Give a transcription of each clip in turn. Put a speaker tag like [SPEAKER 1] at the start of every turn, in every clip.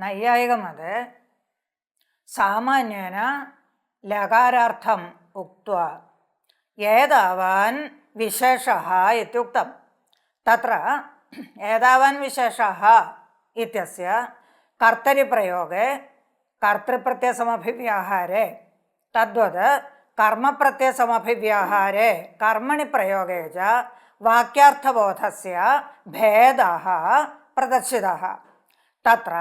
[SPEAKER 1] नैयायिकमते सामान्येन लकारार्थम् उक्त्वा एतावान् विशेषः इत्युक्तं। तत्र एतावान् विशेषः इत्यस्य कर्तरिप्रयोगे कर्तृप्रत्ययसमभिव्याहारे तद्वत् कर्मप्रत्ययसमभिव्याहारे कर्मणि प्रयोगे च वाक्यार्थबोधस्य भेदः प्रदर्शितः। तत्र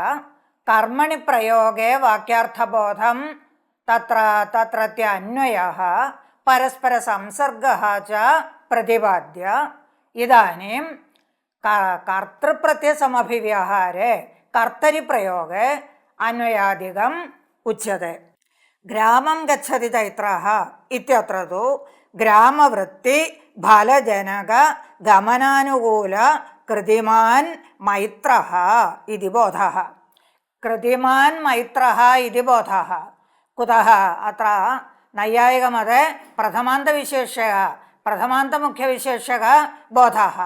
[SPEAKER 1] कर्मणि प्रयोगे वाक्यार्थबोधं तत्रत्य अन्वयः परस्परसंसर्गः च प्रतिपाद्य इदानीं कर्तृप्रत्ययसमभिव्याहारे कर्तरिप्रयोगे अन्वयादिकम् उच्यते। ग्रामं गच्छति चैत्रः इत्यत्र तु ग्रामवृत्ति फलजनक गमनानुकूल कृतिमान् मैत्रः इति बोधः। कृतिमान् मैत्रः इति बोधः कुतः? अत्र नैयायिकमते प्रथमान्तविशेष्यः प्रथमान्तमुख्यविशेष्यः बोधः।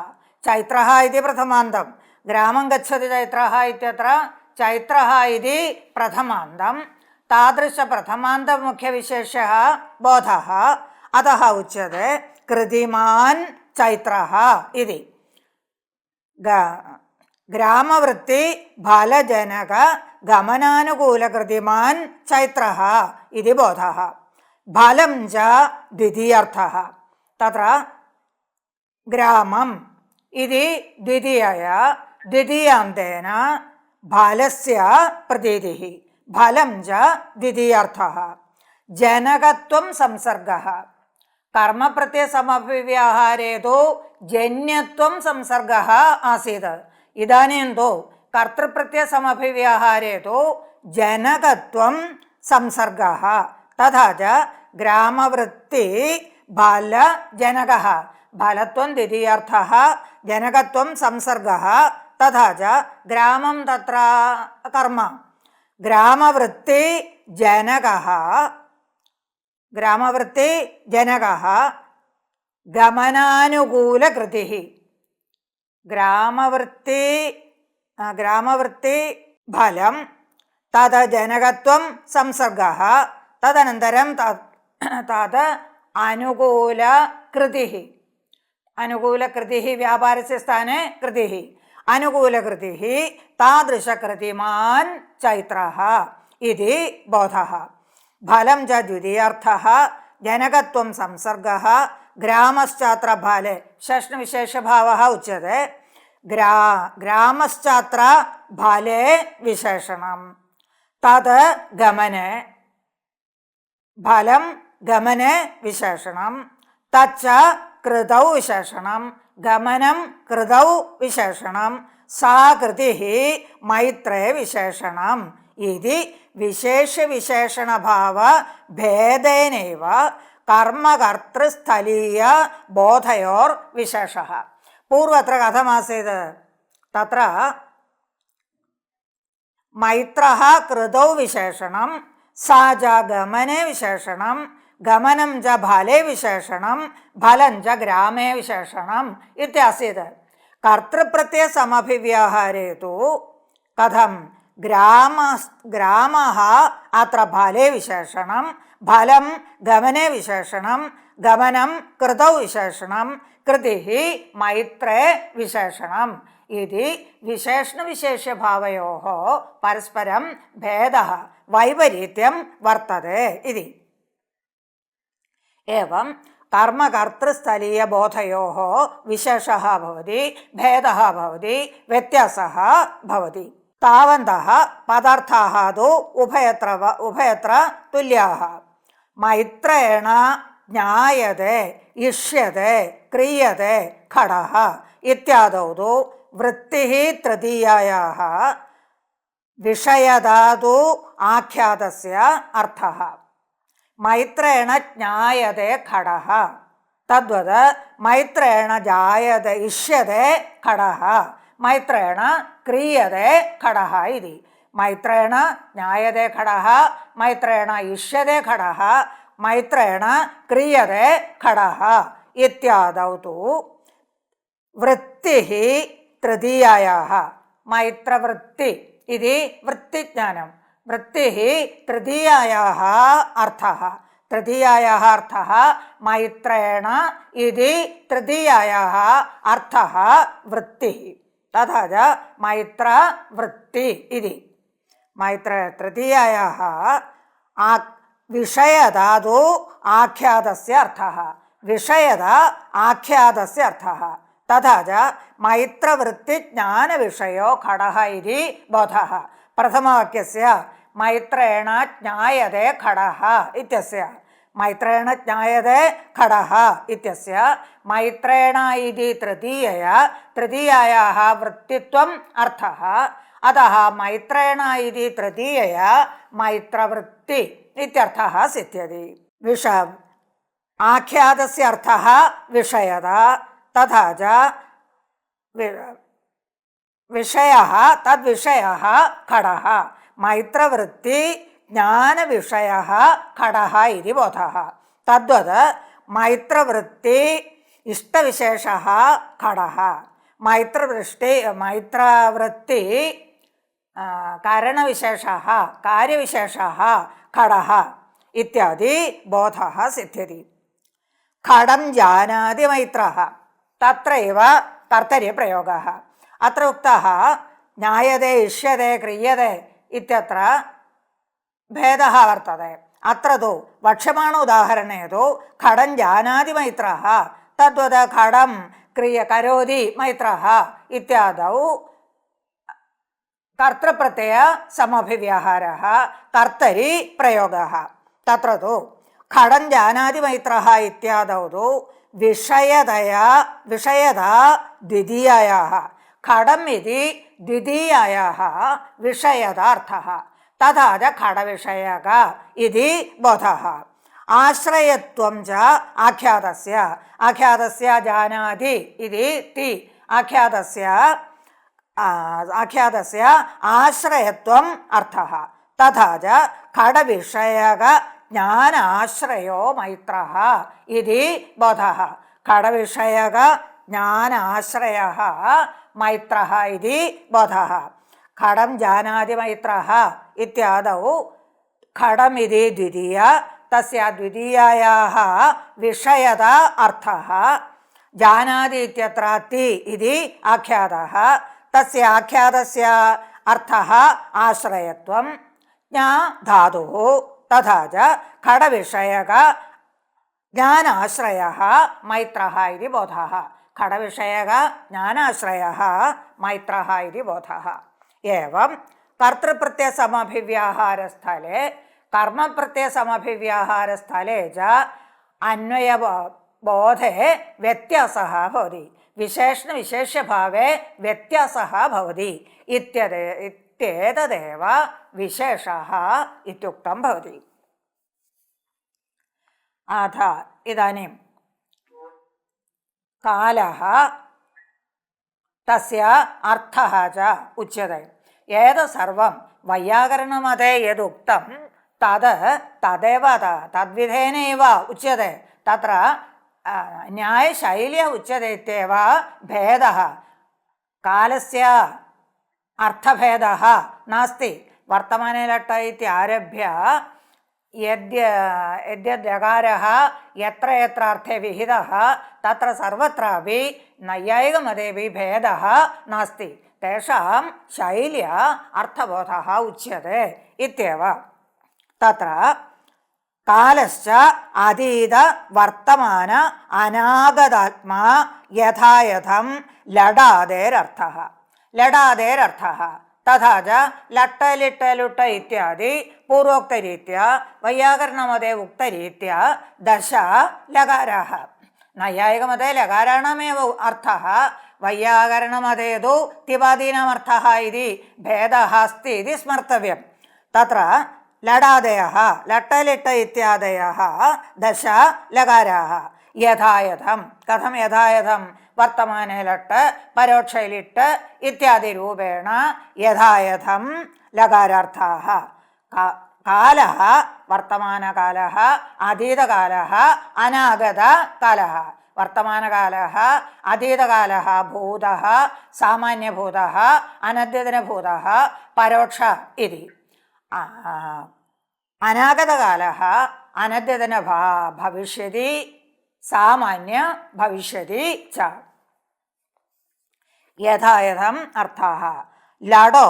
[SPEAKER 1] चैत्रः इति प्रथमान्तं, ग्रामं गच्छति चैत्रः इत्यत्र चैत्रः इति प्रथमान्तं, तादृशप्रथमान्तमुख्यविशेष्यः बोधः। अतः उच्यते कृतिमान् चैत्रः इति। ग्रामवृत्ति फलजनक गमनानुकूलकृतिमान् चैत्रः इति बोधः। फलं च द्वितीयार्थः। तत्र ग्रामम् इति द्वितीयान्तेन फलस्य प्रतीतिः, फलं च द्वितीयार्थः। जनकत्वं संसर्गः। कर्मप्रत्ययसमभिव्याहारे तु जन्यत्वं संसर्गः आसीत्। इदानीं तु कर्तृप्रत्ययसमभिव्याहारे तु जनकत्वं संसर्गः। तथा च ग्रामवृत्ति फलजनकः, फलत्वं द्वितीयार्थः, जनकत्वं संसर्गः। तथा च ग्रामं तत्र कर्म, ग्रामवृत्ति जनकः गमनानुकूलकृतिः। ग्रामवृत्ति फलं तद जनकत्वं संसर्गः, तदनन्तरं तद अनुकूलकृतिः। अनुकूलकृतिः व्यापारस्य स्थाने कृतिः, अनुकूलकृतिः तादृशकृतिमान् चैत्रः इति बोधः। फलं च द्वितीयार्थः, जनकत्वं संसर्गः। ग्रामश्चात्र फले षष्ठविशेषभावः उच्यते। ग्रामश्चात्र फले विशेषणं, तद् गमने, फलं गमने विशेषणं, तच्च कृतौ विशेषणं, गमनं कृतौ विशेषणं, सा कृतिः मैत्रे विशेषणम् इति विशेषविशेषणभाव भेदेनैव कर्मकर्तृस्थलीय बोधयोर्विशेषः। पूर्वत्र कथमासीत्? तत्र मैत्रः कृतौ विशेषणं, सा च गमने विशेषणं, गमनं च फले विशेषणं, फलं च ग्रामे विशेषणम् इत्यासीत्। कर्तृप्रत्ययसमभिव्याहारे तु कथं? ग्रामः अत्र फले विशेषणं, फलं गमने विशेषणं, गमनं कृतौ विशेषणं, कृतिः मैत्रे विशेषणम् इति विशेषणविशेष्यभावयोः परस्परं भेदः वैपरीत्यं वर्तते इति। एवं कर्मकर्तृस्थलीयबोधयोः विशेषः भवति, भेदः भवति, व्यत्यासः भवति। तावन्तः पदार्थाः तु उभयत्र तुल्याः। मैत्रेण ज्ञायते, इष्यते, क्रियते खडः इत्यादौ तु वृत्तिः तृतीयायाः विषयधातु आख्यातस्य अर्थः। मैत्रेण ज्ञायते खडः, तद्वत् मैत्रेण जायते इष्यते खडः, मैत्रेण क्रियते खडः इति। मैत्रेण ज्ञायते खडः, मैत्रेण इष्यते खडः, मैत्रेण क्रियते खडः इत्यादौ तु वृत्तिः तृतीयायाः मैत्रवृत्ति इति वृत्तिज्ञानं वृत्तिः तृतीयायाः अर्थः तृतीयायाः अर्थः मैत्रेण इति तृतीयायाः अर्थः वृत्तिः तथा च मैत्रवृत्ति इति मैत्र तृतीयायाः विषयधातु आख्यातस्य अर्थः विषयदा आख्यातस्य अर्थः तथा च मैत्रवृत्तिज्ञानविषयो खडः इति बोधः प्रथमवाक्यस्य मैत्रेण ज्ञायते खडः इत्यस्य मैत्रेण ज्ञायते खडः इत्यस्य मैत्रेण इति तृतीयायाः वृत्तित्वम् अर्थः अतः मैत्रेण इति तृतीयया मैत्रवृत्ति इत्यर्थः सिद्ध्यति आख्यातस्य अर्थः विषयदा तथा च विषयः तद्विषयः खडः मैत्रवृत्ति ज्ञानविषयः खडः इति बोधः तद्वत् मैत्रवृत्ति इष्टविशेषः खडः मैत्रवृत्ति कारणविशेषः कार्यविशेषः खडः इत्यादि बोधः सिद्ध्यति खडं जानाति मैत्रः तत्रैव कर्तरिप्रयोगः अत्र उक्तः ज्ञायते इष्यते क्रियते इत्यत्र भेदः वर्तते अत्र तु वक्ष्यमाण उदाहरणे तु खडं जानाति मैत्रः तद्वत् खडं करोति मैत्रः इत्यादौ कर्तृप्रत्यय समभिव्याहारः कर्तरि प्रयोगः तत्र तु खडं जानाति मैत्रः इत्यादौ तु विषयदा द्वितीयायाः खडम् इति द्वितीयायाः विषयदार्थः तथा च खडविषयक इति बोधः आश्रयत्वं च आख्यातस्य जानाति इति ति आख्यातस्य आश्रयत्वम् अर्थः तथा च खडविषयक ज्ञानाश्रयो मैत्रः इति बोधः खडविषयक ज्ञानाश्रयः मैत्रः इति बोधः खडं जानाति मैत्रः इत्यादौ खडमिति द्वितीया तस्य द्वितीयायाः विषयदा अर्थः जानाति इत्यत्र ति इति आख्यातः तस्य आख्यातस्य अर्थः आश्रयत्वं ज्ञा धातुः तथा च खडविषयक ज्ञानाश्रयः मैत्रः इति बोधः खडविषयक ज्ञानाश्रयः मैत्रः इति बोधः एवं कर्तृप्रत्ययसमभिव्याहारस्थले कर्मप्रत्ययसमभिव्याहारस्थले च अन्वयबोधे व्यत्यासः भवति विशेषणविशेष्यभावे व्यत्यासः भवति इत्येतदेव विशेषः इत्युक्तं भवति अथ इदानीं कालः तस्य अर्थः च उच्यते एतत् सर्वं वैयाकरणमते यदुक्तं तदेव तद्विधेनैव उच्यते तत्र न्यायशैल्या उच्यते इत्येव भेदः कालस्य अर्थभेदः नास्ति वर्तमाने लट्ट इत्यारभ्य यद्यद्यकारः यत्र यत्र अर्थे विहितः तत्र सर्वत्रापि नैयायिकमतेपि भेदः नास्ति तेषां शैल्या अर्थबोधः उच्यते इत्येव तत्र कालश्च अतीत वर्तमान अनागतात्मा यथायथं लडादेरर्थः तथा च लट्ट लिट्ट लुट्ट इत्यादि पूर्वोक्तरीत्या वैयाकरणमते उक्तरीत्या दश लकाराः नैयायिकमते लकाराणामेव अर्थः वैयाकरणमते तु तिपादीनामर्थः इति भेदः अस्ति इति स्मर्तव्यं तत्र लडादयः लट्ट लिट्ट इत्यादयः दश लकाराः यथायथं कथं यथायथं वर्तमाने लट्ट परोक्षे लिट्ट इत्यादि रूपेण यथायथं लकारार्थाः कालः वर्तमानकालः अतीतकालः अनागतकालः വർത്തമാനകാലः അതീതകാലः ഭൂതः സാമാന്യഭൂതः അനദ്യതനഭൂതः പരോക്ഷ ഇതി. അനാഗതകാലः അനദ്യതന ഭവിഷ്യതി സാമാന്യ ഭവിഷ്യതി ച. യഥായഥം അർത്ഥാः. ലഡോ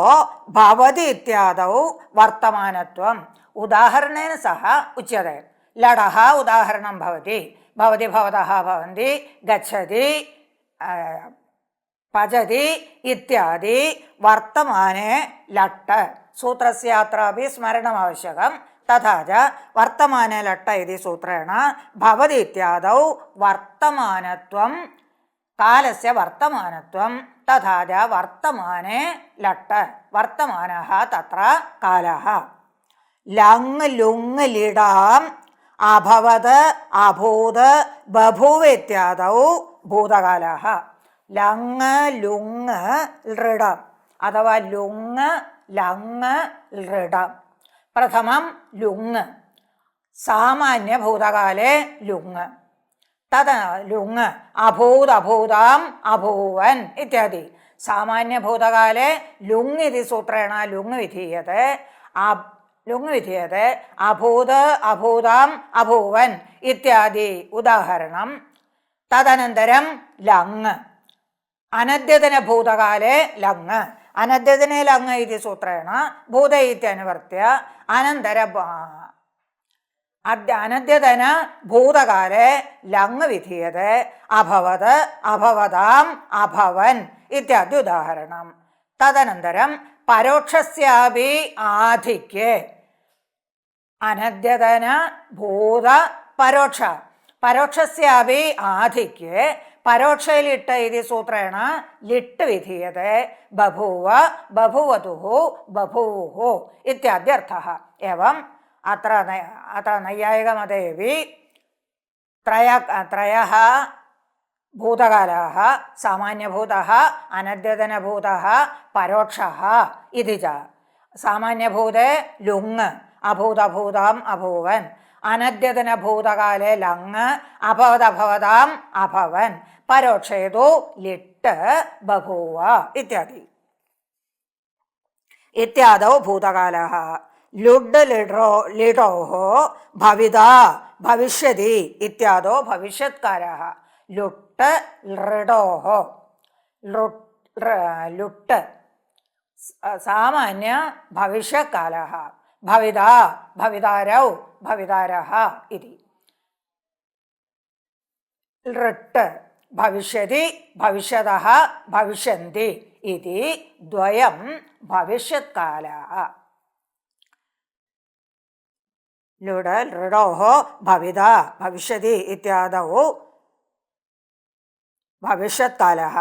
[SPEAKER 1] ഭവതി ഇത്യാദൗ വർത്തമാനത്വം ഉദാഹരണേന സഹ ഉച്യത്തെ. ലഡഃ ഉദാഹരണം ഭവതി, ഭവതി ഭവതः ഭവന്തി, ഗച്ഛതി പചതി ഇത്യാദി വർത്തമാനെ ലട്ട്. സൂത്രസ്യാत्रापि സ്മരണമാവശ്യകം. തഥാ ച വർത്തമാനെ ലട്ട് ഇതി സൂത്രേണ ഭവതി ഇത്യാദൗ വർത്തമാനത്വം കാലസ്യ വർത്തമാനത്വം തഥാ ച വർത്തമാനെ ലട്ട് വർത്തമാനഃ തത്ര കാലഃ. ലങ് ലുങ് ലിടാം അഭവത് അഭൂത് ബഭൂവ് ഇത്യാദൗ ഭൂതകാലഃ. ലങ് ലുങ് ലൃടം അഥവാ ലുങ് ലങ് ലൃടം. പ്രഥമം ലുങ് സാമാന്യ ഭൂതകാലേ ലുങ്. തത് ലുങ് അഭൂത് അഭൂതാം അഭൂവൻ ഇത്യാദി. സാമാന്യ ഭൂതകാലേ ലുങ് ഇതി സൂത്രേണ ലുങ് വിധീയത്തെ. ലുങ് വിധീയത്തെ അഭൂത് അഭൂതാം അഭൂവൻ ഇത്യാദി ഉദാഹരണം. തദനന്തരം ലങ് അനദ്യതന ഭൂതകാലേ ലങ് അനദ്യതനെ ലങ് ഇതി സൂത്രേണ ഭൂത ഇത്യനുവർത്തിയ അനന്തര അനദ്യതന ഭൂതകാലേ ലങ് വിധീയത്തെ അഭവത് അഭവതാം അഭവൻ ഇത്യാദി ഉദാഹരണം. തദനന്തരം പരോക്ഷസ്യാപി ആധിക്യേ അനദ്യതന ഭൂത പരോക്ഷ പരോക്ഷസ്യാപി ആധിക്യേ പരോക്ഷലിട്ട് ഇതി സൂത്രേണ ലിട്ട് വിധീയത്തെ ബഭൂവ ബഭുവതുഃ ബഭൂവുഃ ഇത്യാദ്യർത്ഥഃ. ഏവം അത്ര നൈയായികമതേപി ത്രയഃ ഭൂതകാലാः സാമാന്യഭൂതः അനദ്യതനഭൂതः പരോക്ഷः ഇതി ച. സാമാന്യഭൂതേ ലുങ് അഭൂതഭൂതാം അഭൂവൻ അനദ്യതനഭൂതകാലേ ലങ് അഭവദഭവതാം അഭവൻ പരോക്ഷേതു ലിട്ട് ബഭൂവ ഇത്യാദി. ഇത്യാദൗ ഭൂതകാലഃ. ലുഡ് ലിഡോഃ ഭവിതാ ഭവിഷ്യതി ഇത്യാദോ ഭവിഷ്യത്കാലഃ. ലുട്ട് ലൃഡോഃ ലുട്ട് സാമാന്യ ഭവിഷ്യത്കാലഃ. ഭവിതാ ഭവിതാരൗ ഭവിതാരഃ ഇതി. ലൃട്ട് ഭവിഷ്യതി ഭവിഷ്യതഃ ഭവിഷ്യന്തി ഇതി ദ്വയം ഭവിഷ്യത്കാലഃ. ലുഡ് ലൃഡോഃ ഭവിതാ ഭവിഷ്യതി ഇത്യാദൗ ഭവിഷ്യത്കാലഃ.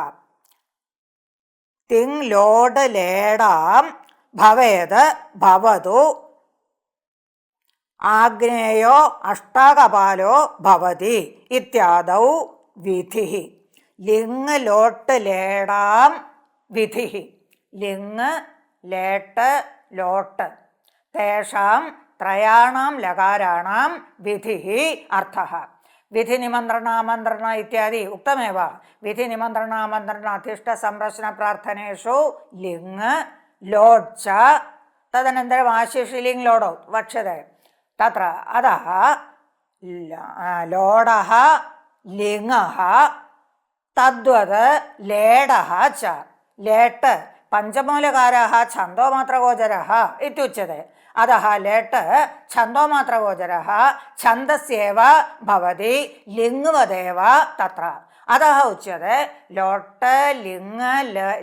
[SPEAKER 1] തിങ് ലോഡ് ലേടാം ഭവേത് ഭവതു ആഗ്നേയോ അഷ്ടാകപാലോ ഭവതി ഇത്യാദൗ വിധിഃ. ലിങ് ലോട്ട് ലേടാം വിധിഃ. ലിങ് ലേട്ട് ലോട്ട് തേഷാം ത്രയാണാം ലകാരാണാം വിധിഃ അർത്ഥഃ. വിധി നിമന്ത്രണാമന്ത്രണ ഇത്യാദി ഉക്തമേവ. വിധി നിമന്ത്രണാമന്ത്രണ അധിഷ്ഠ സംപ്രശ്ന പ്രാർത്ഥനേഷു ലിങ് ലോഡ് ച. തദനന്തരം ആശിഷി ലിങ് ലോഡോ വക്ഷ്യത്തെ. തത്ര അതഃ ലോഡഃ ലിങ്ങഃ തദ്വത് ലേഡഃ ച. ലേട്ട് പഞ്ചമൂലകാരः ഛന്ദോമാത്രഗോചരः ഇത്യുച്യത്തെ. അതः ലേട്ട് ഛന്ദോമാത്രഗോചരः ഛന്ദസ്യേവ ഭവതി ലിംഗ്വദേവ തത്ര. അതः ഉച്യത്തെ ലോട്ട് ലിംഗ്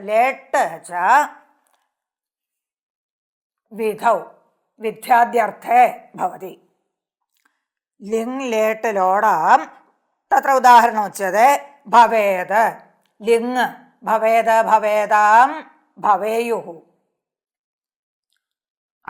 [SPEAKER 1] ലേട്ട് ച വിധൗ വിദ്യാദ്യർത്ഥേ ഭവതി. ലിംഗ് ലേട്ട് ലോടാം തത്ര ഉദാഹരണം ഉച്യത്തെ ഭവേത് ലിംഗ് ഭവേത് ഭവേതാം ഭവേയുഃ.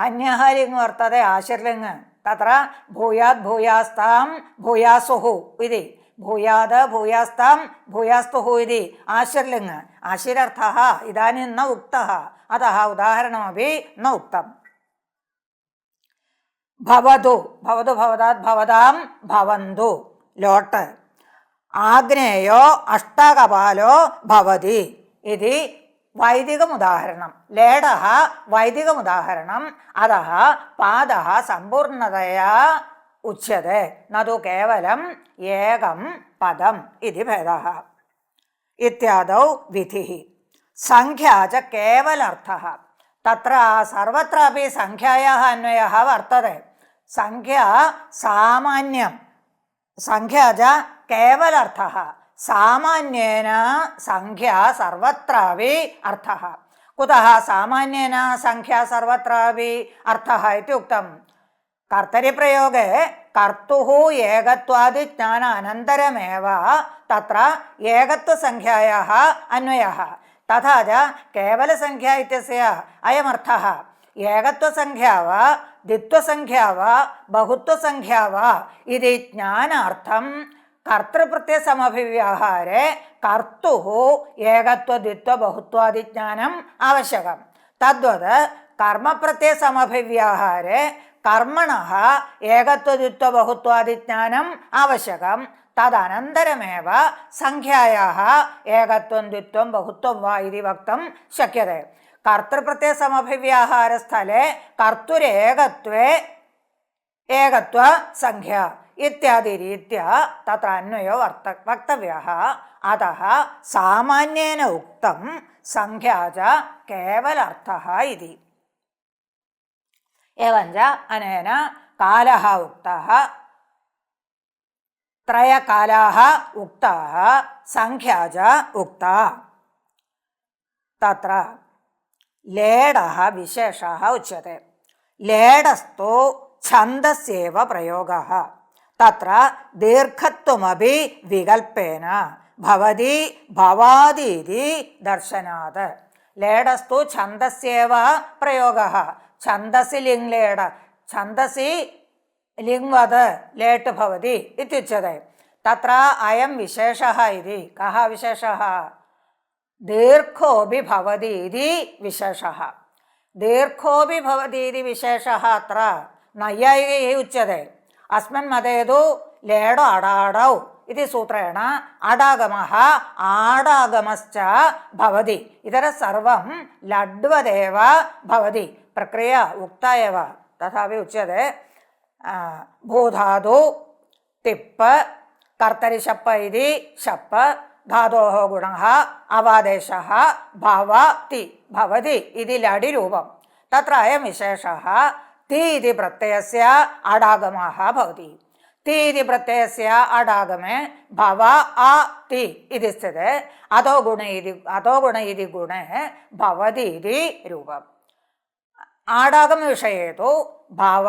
[SPEAKER 1] അന്യഃ ലിംഗ് വർത്തത്തെ ആശിർലിംഗ്. തത്ര ഭൂയാത് ഭൂയാസ്താം ഭൂയാസുഃ ഇതി. ഭൂയാത് ഭൂയാസ്താം ഭൂയാസ്തുഃ ഇതി ആശിർലിംഗ്. ആശിരർത്ഥഃ ഇദാനീം ന ഉക്തഃ. അതः ഉദാഹരണമപി ന ഉക്തം. ഭവതു ഭവതു ഭവതാത് ഭവതാം ഭവന്തു ലോട്ട്. ആഗ്നേയോ അഷ്ടകപാലോ ഭവതി ഇതി വൈദികമുദാഹരണം. ലേഡഃ വൈദികമുദാഹരണം. അതഃ പാദഃ സമ്പൂർണതയാ ഉച്യത്തെ നതു കേവലം ഏകം പദം ഇതി ഭേദഃ. ഇത്യാദൗ വിധിഃ. സംഖ്യാ ച കേവലർത്ഥഃ. തത്ര സർവത്രാപി സംഖ്യായാः അന്വയः വർത്തते. സംഖ്യാ സാമാന്യം, സംഖ്യാ ച കേവലർത്ഥഃ. സാമാന്യേന സംഖ്യാ സർവത്രാപി അർത്ഥഃ. കുതः സാമാന്യേന സംഖ്യാ സർവത്രാപി അർത്ഥഃ ഇത്യുക്തം? കർത്തരിപ്രയോഗേ കർത്തുഃ ഏകത്വാദി ജ്ഞാന അനന്തരമേവ തത്ര ഏകത്വസംഖ്യായാः അന്വയः. തഥാ ച കേവലസംഖ്യാ ഇത്യസ്യ അയമർത്ഥഃ. ഏകത്വസംഖ്യാ വാ ദ്വിത്വസംഖ്യാ വാ ബഹുത്വസംഖ്യാ വാ ഇതി ജ്ഞാനാർത്ഥം കർത്തൃപ്രത്യയസമഭിവ്യാഹാരേ കർത്തുഃ ഏകത്വദ്വിത്വബഹുത്വാദിജ്ഞാനം ആവശ്യകം. തദ്വത് കർമ്മപ്രത്യയസമഭിവ്യാഹാരേ കർമ്മണഃ ഏകത്വദ്വിത്വബഹുത്വാദിജ്ഞാനം ആവശ്യകം. തദനന്തരമേവ സംഖ്യായാः ഏകത്വം ദ്വിത്വം ബഹുത്വം വാ ഇതി വക്തും ശക്യത്തെ. കർത്തൃപ്രത്യയസമഭിവ്യാഹാരസ്ഥലേ കർത്തുരേകത്വേ ഏകത്വസംഖ്യ ഇത്യാദി രീതിയാ തത്ര അന്വയോ വക്തവ്യഃ. അതഃ സാമാന്യേന ഉക്തം സംഖ്യാ ച കേവലർത്ഥഃ ഇതി. एवञ्च अनेन कालः उक्तः, त्रयकालाः उक्ताः, संख्या च उक्ता. तत्र लेडः विशेषः उच्यते. लेडस्तु छन्दस्येव प्रयोगः. तत्र दीर्घत्वमपि विकल्पेन भवति भवादीति दर्शनात्. लेडस्तु छन्दस्येव प्रयोगः. छन्दसि लिङ् लेड, छन्दसि लिङ्वद् लेट् भवति इत्युच्यते. तत्र अयं विशेषः इति. कः विशेषः? दीर्घोऽपि भवति इति विशेषः. दीर्घोऽपि भवति इति विशेषः अत्र नैयायिकैः उच्यते. अस्मिन् मते तु लेडो अडाडौ इति सूत्रेण अडागमः आडागमश्च भवति. इतरः सर्वं लड्वदेव भवति. प्रक्रिया उक्ता एव. तथापि उच्यते भूधातु तिप् कर्तरिशप् इति शप् धातोः गुणः अवादेशः भवति भवति इति लडिरूपं. तत्र अयं विशेषः ति इति प्रत्ययस्य अडागमः भवति. ति इति प्रत्ययस्य अडागमे भव अ ति इति स्थिते अधो गुण इति गुणे भवति इति रूपम्. आडागमविषये तु भव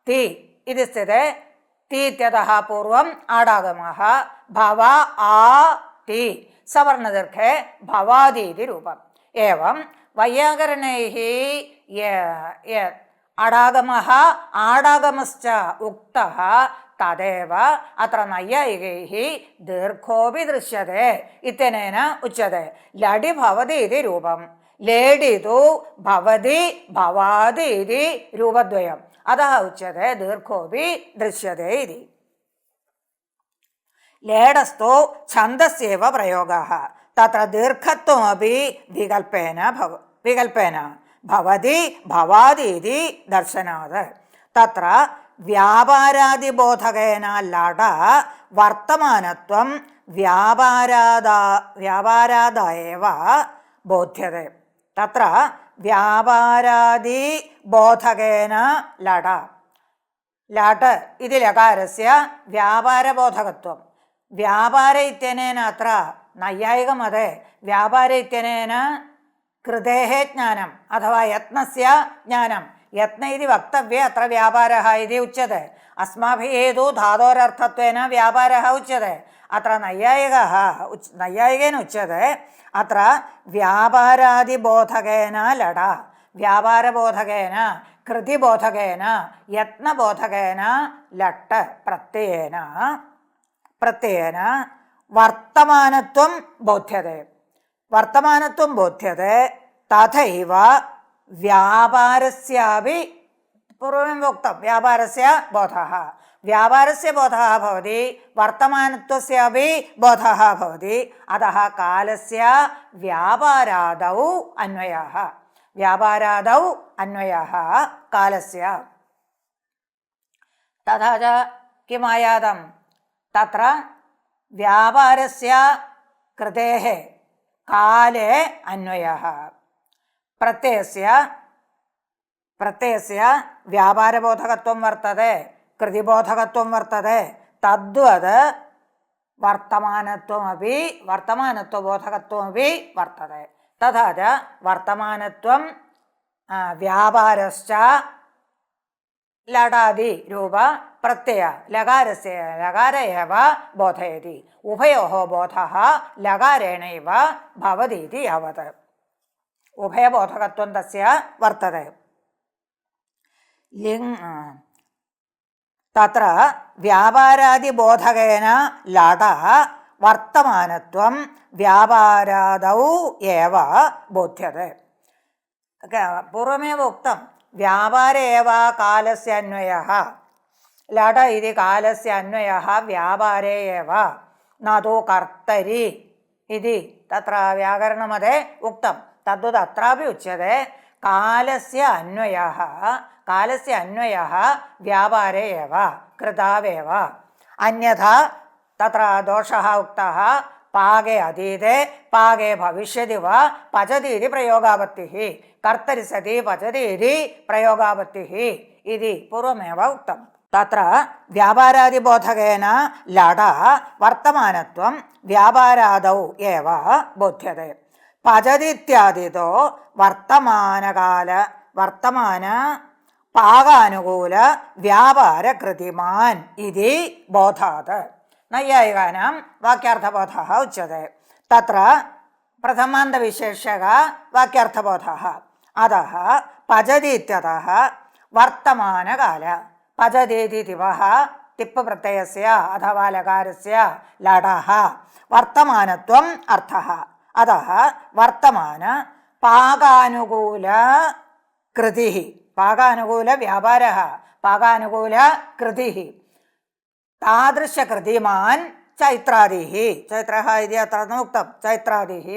[SPEAKER 1] ति इति स्थिते ति इत्यतः पूर्वम् आडागमः भव आ ति सवर्णदीर्घे भवादि इति रूपम्. एवं वैयाकरणैः अडागमः आडागमश्च उक्तः तदेव अत्र नैयायिकैः दीर्घोऽपि दृश्यते इत्यनेन उच्यते. लडि भवति इति रूपम्. लेडितु भवति भवादि इति रूपद्वयम्. अतः उच्यते दीर्घोऽपि दृश्यते इति. लेडस्तु छन्दस्येव प्रयोगः. तत्र दीर्घत्वमपि विकल्पेन भवति भवादि इति दर्शनात्. तत्र व्यापारादिबोधकेन लड वर्तमानत्वं व्यापाराद एव बोध्यते. तत्र व्यापारादिबोधकेन लड लट् इति लकारस्य व्यापारबोधकत्वं. व्यापार इत्यनेन अत्र नैयायिकमते व्यापार इत्यनेन कृतेः ज्ञानम् अथवा यत्नस्य ज्ञानं. यत्न इति वक्तव्ये अत्र व्यापारः इति उच्यते. अस्माभिः तु धातोरर्थत्वेन व्यापारः उच्यते. अत्र नैयायिकेन उच्यते अत्र व्यापारादिबोधकेन लड. व्यापारबोधकेन कृतिबोधकेन यत्नबोधकेन लट् प्रत्ययेन वर्तमानत्वं बोध्यते. वर्तमानत्वं बोध्यते. तथैव व्यापारस्यापि पूर्वमेव उक्तं व्यापारस्य बोधः. व्यापारस्य बोधः भवति, वर्तमानत्वस्यापि बोधः भवति। अतः कालस्य व्यापारादौ अन्वयः, व्यापारादौ अन्वयः कालस्य। तथा च किम् आयातं तत्र व्यापारस्य कृतेः काले अन्वयः, प्रत्ययस्य व्यापारबोधकत्वं वर्तते, कृतिबोधकत्वं वर्तते, तद्वद् वर्तमानत्वबोधकत्वमपि वर्तते। तथा च वर्तमानत्वं व्यापारश्च लडादि रूप प्रत्यय लकार एव बोधयति, उभयोः बोधः लकारेणैव भवति इति यावत् उभयबोधकत्वं तस्य वर्तते। तत्र व्यापारादिबोधकेन लट वर्तमानत्वं व्यापारादौ एव बोध्यते। पूर्वमेव उक्तं व्यापारे एव कालस्य अन्वयः, लट इति कालस्य अन्वयः व्यापारे एव, न तु कर्तरि इति तत्र व्याकरणमध्ये उक्तं। तद्वत् अत्रापि उच्यते कालस्य अन्वयः व्यापारे एव, कृतावेव। अन्यथा तत्र दोषः उक्तः पागे अतीते पागे भविष्यति वा पचति इति प्रयोगापत्तिः, कर्तरि सति पचति इति प्रयोगापत्तिः इति पूर्वमेव उक्तं। तत्र व्यापारादिबोधकेन लट वर्तमानत्वं व्यापारादौ एव बोध्यते। पचति इत्यादितो वर्तमान पागानुकूल व्यापारकृतिमान् इति बोधात् नैयायिकानां वाक्यार्थबोधः उच्यते। तत्र प्रथमान्तविशेषः वाक्यार्थबोधः। अतः पचति इत्यतः वर्तमानकाल, पचति इति तिवः तिप् प्रत्ययस्य अथवा लकारस्य लडः वर्तमानत्वम् अर्थः। अतः वर्तमान पागानुकूल कृतिः, पागानुकूल व्यापारः, पागानुकूल कृतिः, तादृशकृतिमान् चैत्रादिः, चैत्रः इति अत्र न उक्तं, चैत्रादिः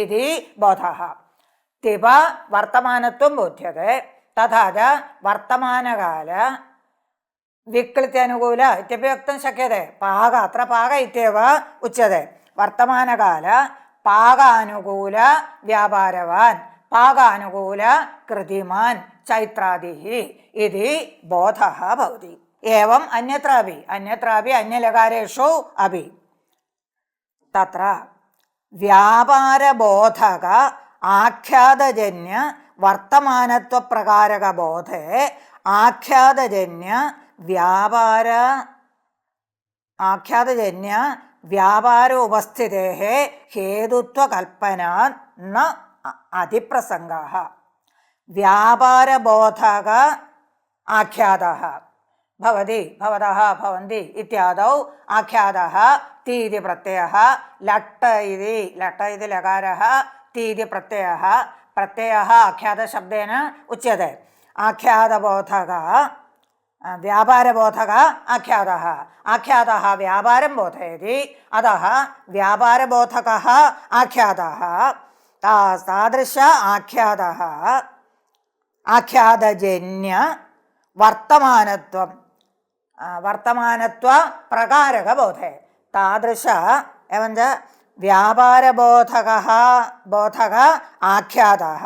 [SPEAKER 1] इति बोधः। तिप वर्तमानत्वं बोध्यते। तथा च वर्तमानकाल विक्लित्यनुकूल इत्यपि वक्तुं शक्यते। पाग, अत्र पाग इत्येव उच्यते। वर्तमानकाल पागानुकूल व्यापारवान्, पागानुकूल कृतिमान् चैत्रादिः इति बोधः भवति। एवम् अन्यत्रापि अन्यलकारेषु अपि तत्र व्यापारबोधक आख्यातजन्य वर्तमानत्वप्रकारकबोधे आख्यातजन्य व्यापार उपस्थितेः हेतुत्वकल्पना न अधिप्रसङ्गः। व्यापारबोधक आख्यातः भवति, भवतः, भवन्ति इत्यादौ आख्यातः ति इति प्रत्ययः, लट् इति लकारः, ति इति प्रत्ययः आख्यातशब्देन उच्यते। आख्यातबोधक व्यापारबोधक आख्यातः व्यापारं बोधयति। अतः व्यापारबोधकः आख्यातः, तादृश आख्यातः आख्यातजन्य वर्तमानत्व प्रकारकबोधे तादृश एवञ्च व्यापारबोधकः आख्यातः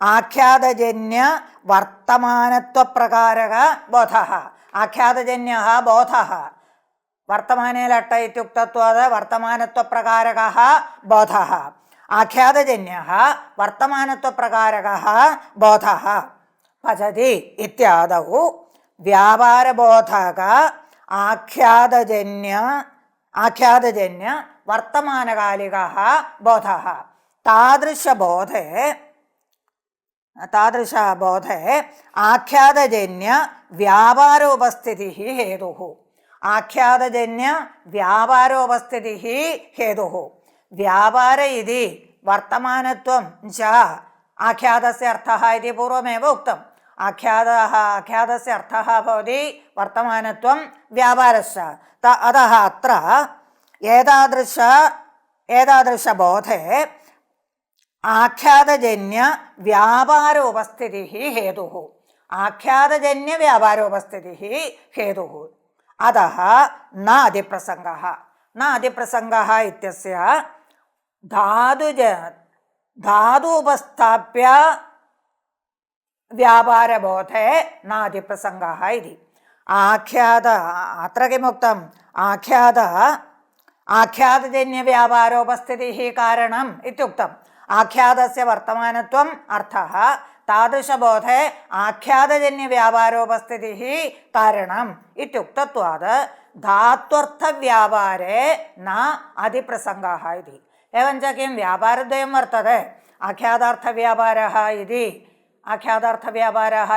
[SPEAKER 1] आख्यातजन्य वर्तमानत्वप्रकारकबोधः, आख्यातजन्यः बोधः वर्तमाने लट्ट इत्युक्तत्वात् वर्तमानत्वप्रकारकः बोधः, आख्यातजन्यः वर्तमानत्वप्रकारकः बोधः। पचति इत्यादौ व्यापारबोधक आख्यातजन्य वर्तमानकालिकः बोधः। तादृशबोधे आख्यातजन्य व्यापारोपस्थितिः हेतुः, आख्यातजन्य व्यापारोपस्थितिः हेतुः। व्यापार इति वर्तमानत्वं च आख्यातस्य अर्थः इति पूर्वमेव उक्तम्। आख्यातस्य अर्थः भवति वर्तमानत्वं व्यापारश्च। अतः अत्र एतादृशबोधे आख्यातजन्य व्यापार उपस्थितिः हेतुः। आख्यातजन्य व्यापारोपस्थितिः हेतुः। अतः न अधिप्रसङ्गः। न अधिप्रसङ्गः इत्यस्य धातु उपस्थाप्य व्यापारबोधे न अधिप्रसङ्गः इति। अत्र किमुक्तम्? आख्यातजन्य व्यापारोपस्थितिः कारणम् इत्युक्तम्। आख्यातस्य वर्तमानत्वम् अर्थः तादृशबोधे आख्यातजन्य व्यापारोपस्थितिः कारणम् इत्युक्तत्वात् धात्वर्थव्यापारे न अधिप्रसङ्गः इति। एवञ्च किं व्यापारद्वयं वर्तते, आख्यातार्थव्यापारः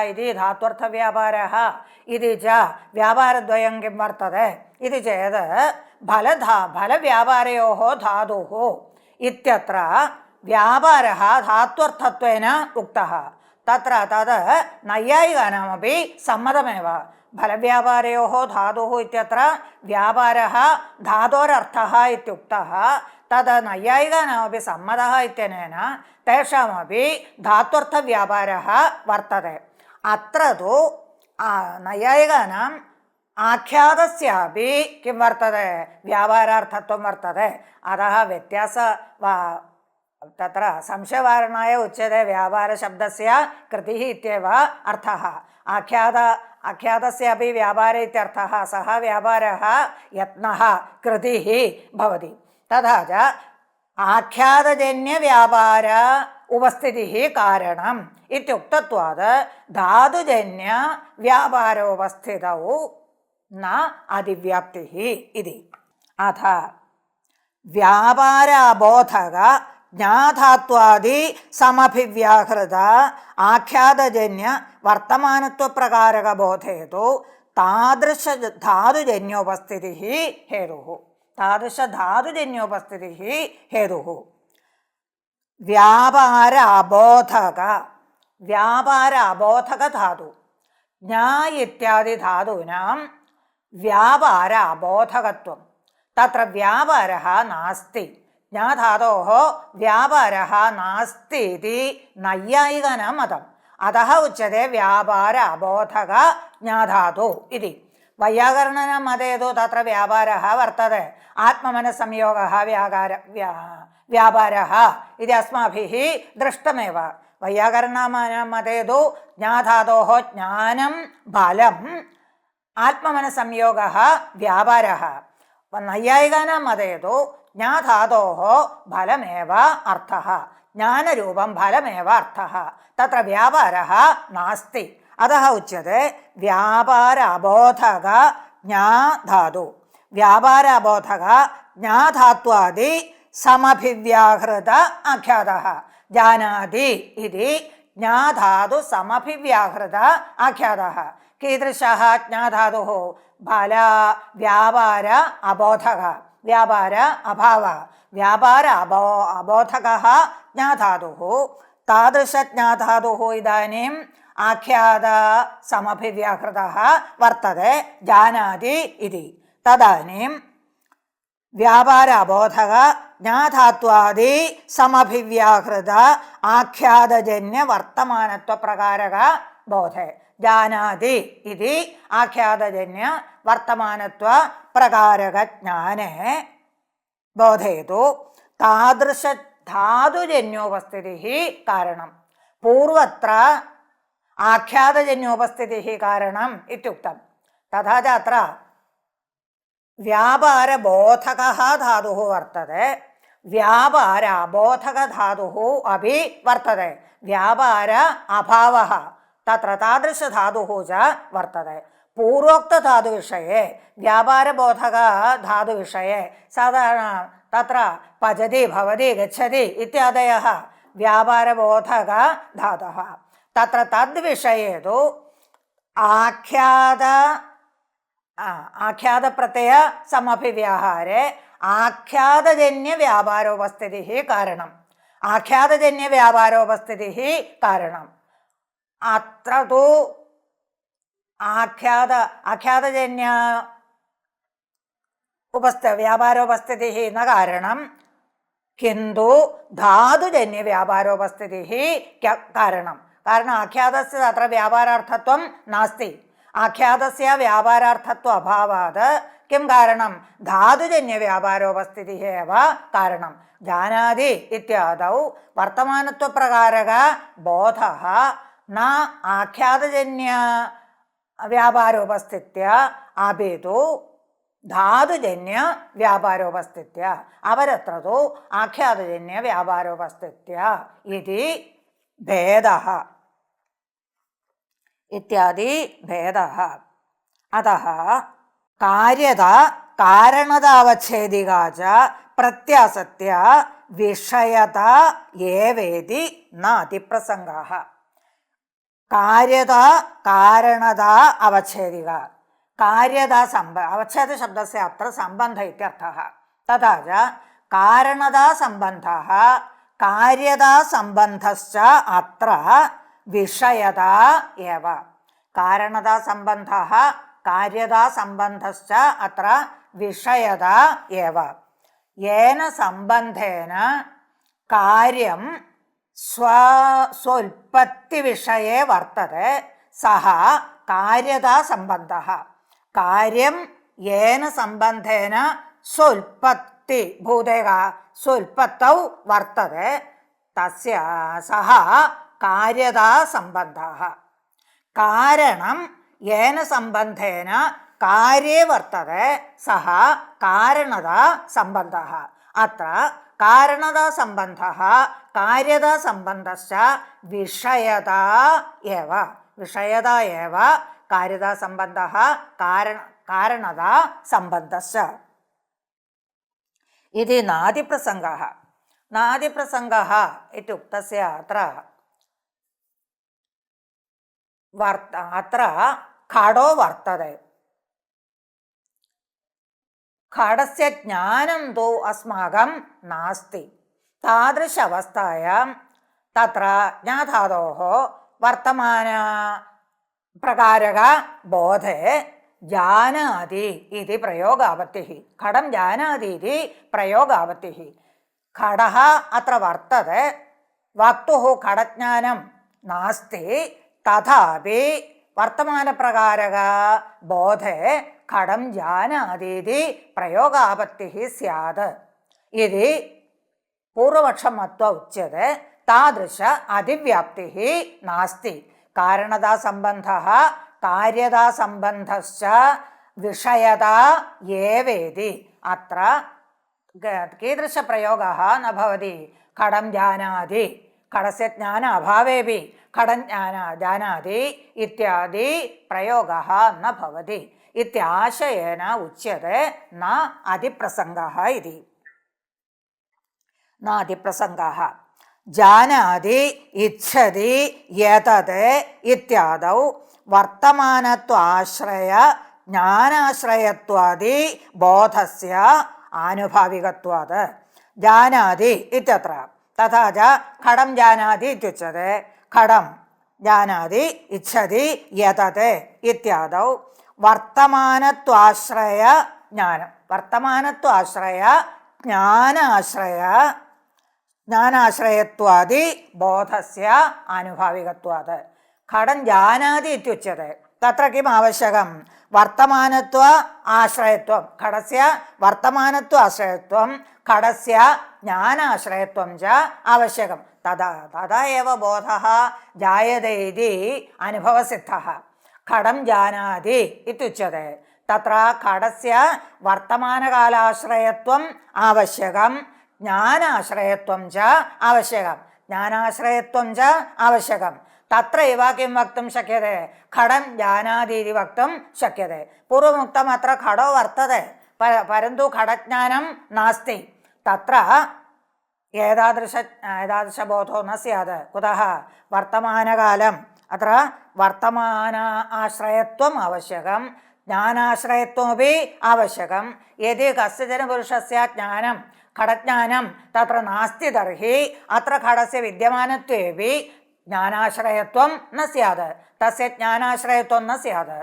[SPEAKER 1] इति धात्वर्थव्यापारः इति च व्यापारद्वयं किं वर्तते इति चेत् फलव्यापारयोः धातुः इत्यत्र व्यापारः धात्वर्थत्वेन उक्तः। तत्र तद् नैयायिकानामपि सम्मतमेव। फलव्यापारयोः धातुः इत्यत्र व्यापारः धातोरर्थः इत्युक्तः। तद् नैयायिकानामपि सम्मतः इत्यनेन तेषामपि धात्वर्थव्यापारः वर्तते। अत्र तु नैयायिकानाम् आख्यातस्यापि किं वर्तते, व्यापारार्थत्वं वर्तते। अतः तत्र संशयवारणाय उच्यते व्यापारशब्दस्य कृतिः इत्येव अर्थः। आख्यातस्यापि व्यापार इत्यर्थः। सः व्यापारः यत्नः कृतिः भवति। तथा च आख्यातजन्यव्यापार उपस्थितिः कारणम् इत्युक्तत्वात् धातुजन्य व्यापारोपस्थितौ न अधिव्याप्तिः इति। अथ व्यापाराबोधक ज्ञाधात्वादि समभिव्याहृत आख्यातजन्य वर्तमानत्वप्रकारक बोधे तु तादृश धातुजन्योपस्थितिः हेतुः। व्यापार अबोधक धातु ज्ञा इत्यादि धातूनां व्यापार अबोधकत्वं। तत्र व्यापारः नास्ति, ज्ञाधातोः व्यापारः नास्ति इति नैयायिकानां मतम्। अतः उच्यते व्यापार अबोधक ज्ञाधातु इति। वैयाकरणानां मते तु तत्र व्यापारः वर्तते, आत्ममनसंयोगः व्यापारः इति अस्माभिः दृष्टमेव। वैयाकरणानां मते तु ज्ञाधातोः ज्ञानं फलम्, आत्ममनसंयोगः व्यापारः। नैयायिकानां मते तु ज्ञाधातोः फलमेव अर्थः, ज्ञानरूपं फलमेव अर्थः। तत्र व्यापारः नास्ति। अतः उच्यते व्यापार अबोधक ज्ञाधातु। व्यापार अबोधक ज्ञाधात्वादि समभिव्याहृत आख्यातः। जानाति इति ज्ञाधातु समभिव्याहृत आख्यातः। कीदृशः ज्ञाधातुः? फल व्यापार अबोधक, व्यापार अभावः, व्यापार अबोधकः ज्ञाधातुः। तादृशज्ञाधातुः इदानीम् आख्यात समभिव्याहृतः वर्तते, जानाति इति। तदानीं व्यापार अबोधक ज्ञाधात्वादि समभिव्याहृत आख्यातजन्य वर्तमानत्वप्रकारक बोधे। जानाति इति आख्यातजन्य वर्तमानत्व प्रकारक ज्ञाने बोधे तु तादृश धातुजन्योपस्थितिः कारणम्। पूर्वत्र आख्यातजन्योपस्थितिः कारणम् इत्युक्तम्। तथा च अत्र व्यापारबोधकः धातुः वर्तते, व्यापार अबोधक धातुः अपि वर्तते। व्यापार अभावः तत्र तादृशधातुः च वर्तते। पूर्वोक्तधातुविषये व्यापारबोधक धातुविषये साधारण तत्र पचति, भवति, गच्छति इत्यादयः व्यापारबोधक धातुः। तत्र तद्विषये तु आख्यातप्रत्यय समभिव्याहारे आख्यातजन्य व्यापारोपस्थितिः कारणम्। आख्यातजन्य व्यापारोपस्थितिः कारणम्। അത്ര തു ആഖ്യാതജന്യ വ്യാപാരോപസ്ഥിതി എന്ന കാരണം കിന്തു ധാതുജന്യ വ്യാപാരോപസ്ഥിതി കാരണം ആഖ്യാതസ്യ തത്ര വ്യാപാരാർത്ഥത്വം നാസ്തി. ആഖ്യാതസ്യ വ്യാപാരാർത്ഥത്വ അഭാവാത് കിം കാരണം ധാതുജന്യ വ്യാപാരോപസ്ഥിതി ഏവ കാരണം. ജാനാതി ഇത്യാദൗ വർത്തമാനത്വപ്രകാരക ബോധഃ ന ആഖ്യാതജന്യ വ്യാപാരോപസ്ഥിത്യ അഭിതു ധാതുജന്യ വ്യാപാരോപസ്ഥിത്യ അപരത്രതു ആഖ്യാതജന്യ വ്യാപാരോപസ്ഥിത്യ ഇതി ഭേദഃ ഇത്യാദി ഭേദഃ. അതഃ കാര്യത കാരണതാവച്ഛേദികാ ച പ്രത്യാസത്യ വിഷയത ഏവേതി ന അതിപ്രസംഗഃ. കാര്യത കാരണത അവച്ഛേദിക കാര്യത അവച്ഛേദ ശബ്ദസ്യ അത്ര സംബന്ധ ഇത്യർത്ഥഃ. തഥാ ച കാരണതാ സംബന്ധഃ കാര്യതാ സംബന്ധശ്ച അത്ര വിഷയത ഏവ. കാരണതാ സംബന്ധഃ കാര്യതാ സംബന്ധശ്ച അത്ര വിഷയത ഏവ. യേന സംബന്ധേന കാര്യം സ്വോൽപത്തി വിഷയേ വർത്തതെ സഹ കാര്യതാ സംബന്ധഃ. കാര്യം യേന സംബന്ധേന സ്വോൽപത്തി ഭൂതേക സ്വോൽപത്തൗ വർത്തതെ തസ്യ സഹ കാര്യതാ സംബന്ധഃ. കാരണം യേന സംബന്ധേന കാര്യേ വർത്തതെ സഹ കാരണതാ സംബന്ധഃ. അത്ര കാരണതാ സംബന്ധഃ കാര്യതാ സംബന്ധശ്ച വിഷയതാ ഏവ. വിഷയതാ ഏവ കാര്യതാ സംബന്ധഃ കാരണതാ സംബന്ധശ്ച ഇതി നാദിപ്രസംഗഃ. നാദിപ്രസംഗഃ ഇത്യുക്തസ്യ അത്ര ഘടോ വർത്തതെ. ഘടസ്യ ജ്ഞാനം തു അസ്മാകം നാസ്തി. താദൃശ അവസ്ഥായാം തത്ര ജ്ഞാധാതോഃ വർത്തമാന പ്രകാരക ബോധേ ജാനാതി ഇതി പ്രയോഗാപത്തിഃ. ഘടം ജാനാതി ഇതി പ്രയോഗാപത്തിഃ. ഘടഃ അത്ര വർത്തതെ വക്തുഃ ഘടജ്ഞാനം നാസ്തി തഥാപി വർത്തമാനപ്രകാരക ബോധേ ഘടം ജാനാതീതി പ്രയോഗാപത്തിഃ സ്യാത് ഇതി പൂർവപക്ഷം മത്വ ഉച്യത്തെ. താദൃശ അതിവ്യാപ്തിഃ നാസ്തി. കാരണതാ സംബന്ധഃ കാര്യതാ സംബന്ധശ്ച വിഷയതാ ഏവേതി. അത്ര കീദൃശ പ്രയോഗഃ ന ഭവതി. ഘടം ജാനാതി ഘടസ്യ ജ്ഞാന അഭാവേപി ഘടം ജാനാതി ഇത്യാദി പ്രയോഗഃ ന ഭവതി ഇത്യാശയേന ഉച്യത്തെ ന അതിപ്രസംഗഃ ഇതി. ന അതിപ്രസംഗഃ. ജാനാതി ഇച്ഛതി യതത് ഇത്യാദൗ വർത്തമാനത്വാശ്രയ ജ്ഞാനാശ്രയത്വാദി ബോധസ്യ ആനുഭാവികത്വാത്. ജാനാതി ഇത്യത്ര. തഥാ ച ഘടം ജാനാതി ഇത്യുച്യത്തെ. ഘടം ജാനാതി ഇച്ഛതി യതത് ഇത്യാദൗ വർത്തമാനത്വാശ്രയ ജ്ഞാനം വർത്തമാനത്വാശ്രയ ജ്ഞാനാശ്രയത്വാദി ബോധസ്യ ആനുഭാവികത്വാത്. ഘടം ജാനാതി ഇത്യുച്യത്തെ. തത്ര കിം ആവശ്യകം? വർത്തമാനത്വ ആശ്രയത്വം. ഘടസ്യ വർത്തമാനത്വ ആശ്രയത്വം ഘടസ്യ ജ്ഞാനാശ്രയത്വം ച ആവശ്യകം. തഥാ ഏവ ബോധഃ ജായതേ ഇതി അനുഭവസിദ്ധഃ. ഘടം ജാനാതി ഇത്യുച്യത്തെ. തത്ര ഘടസ്യ വർത്തമാനകാലാശ്രയത്വം ആവശ്യകം ജ്ഞാനാശ്രയത്വം ച ആവശ്യകം. ജ്ഞാനാശ്രയത്വം ച ആവശ്യകം. തത്രൈവ കിം വക്തും ശക്യത്തെ? ഘടം ജാനാതി ഇതി വക്തും ശക്യത്തെ. പൂർവമുക്തം അത്ര ഘടോ വർത്തതെ പരന്തു ഘടജ്ഞാനം നാസ്തി. തത്ര ഏതാദൃശബോധോ ന സ്യാത്. കുതഃ? വർത്തമാനകാലം അത്ര വർത്തമാന ആശ്രയത്വം ആവശ്യകം ജ്ഞാനാശ്രയത്വമപി ആവശ്യകം. യദി കസ്യചന പുരുഷസ്യ ജ്ഞാനം ഘടജ്ഞാനം തത്ര നാസ്തി തർഹി അത്ര ഘടസ്യ വിദ്യമാനത്വേപി ജ്ഞാനാശ്രയത്വം ന സ്യാത്, തസ്യ ജ്ഞാനാശ്രയത്വം ന സ്യാത്,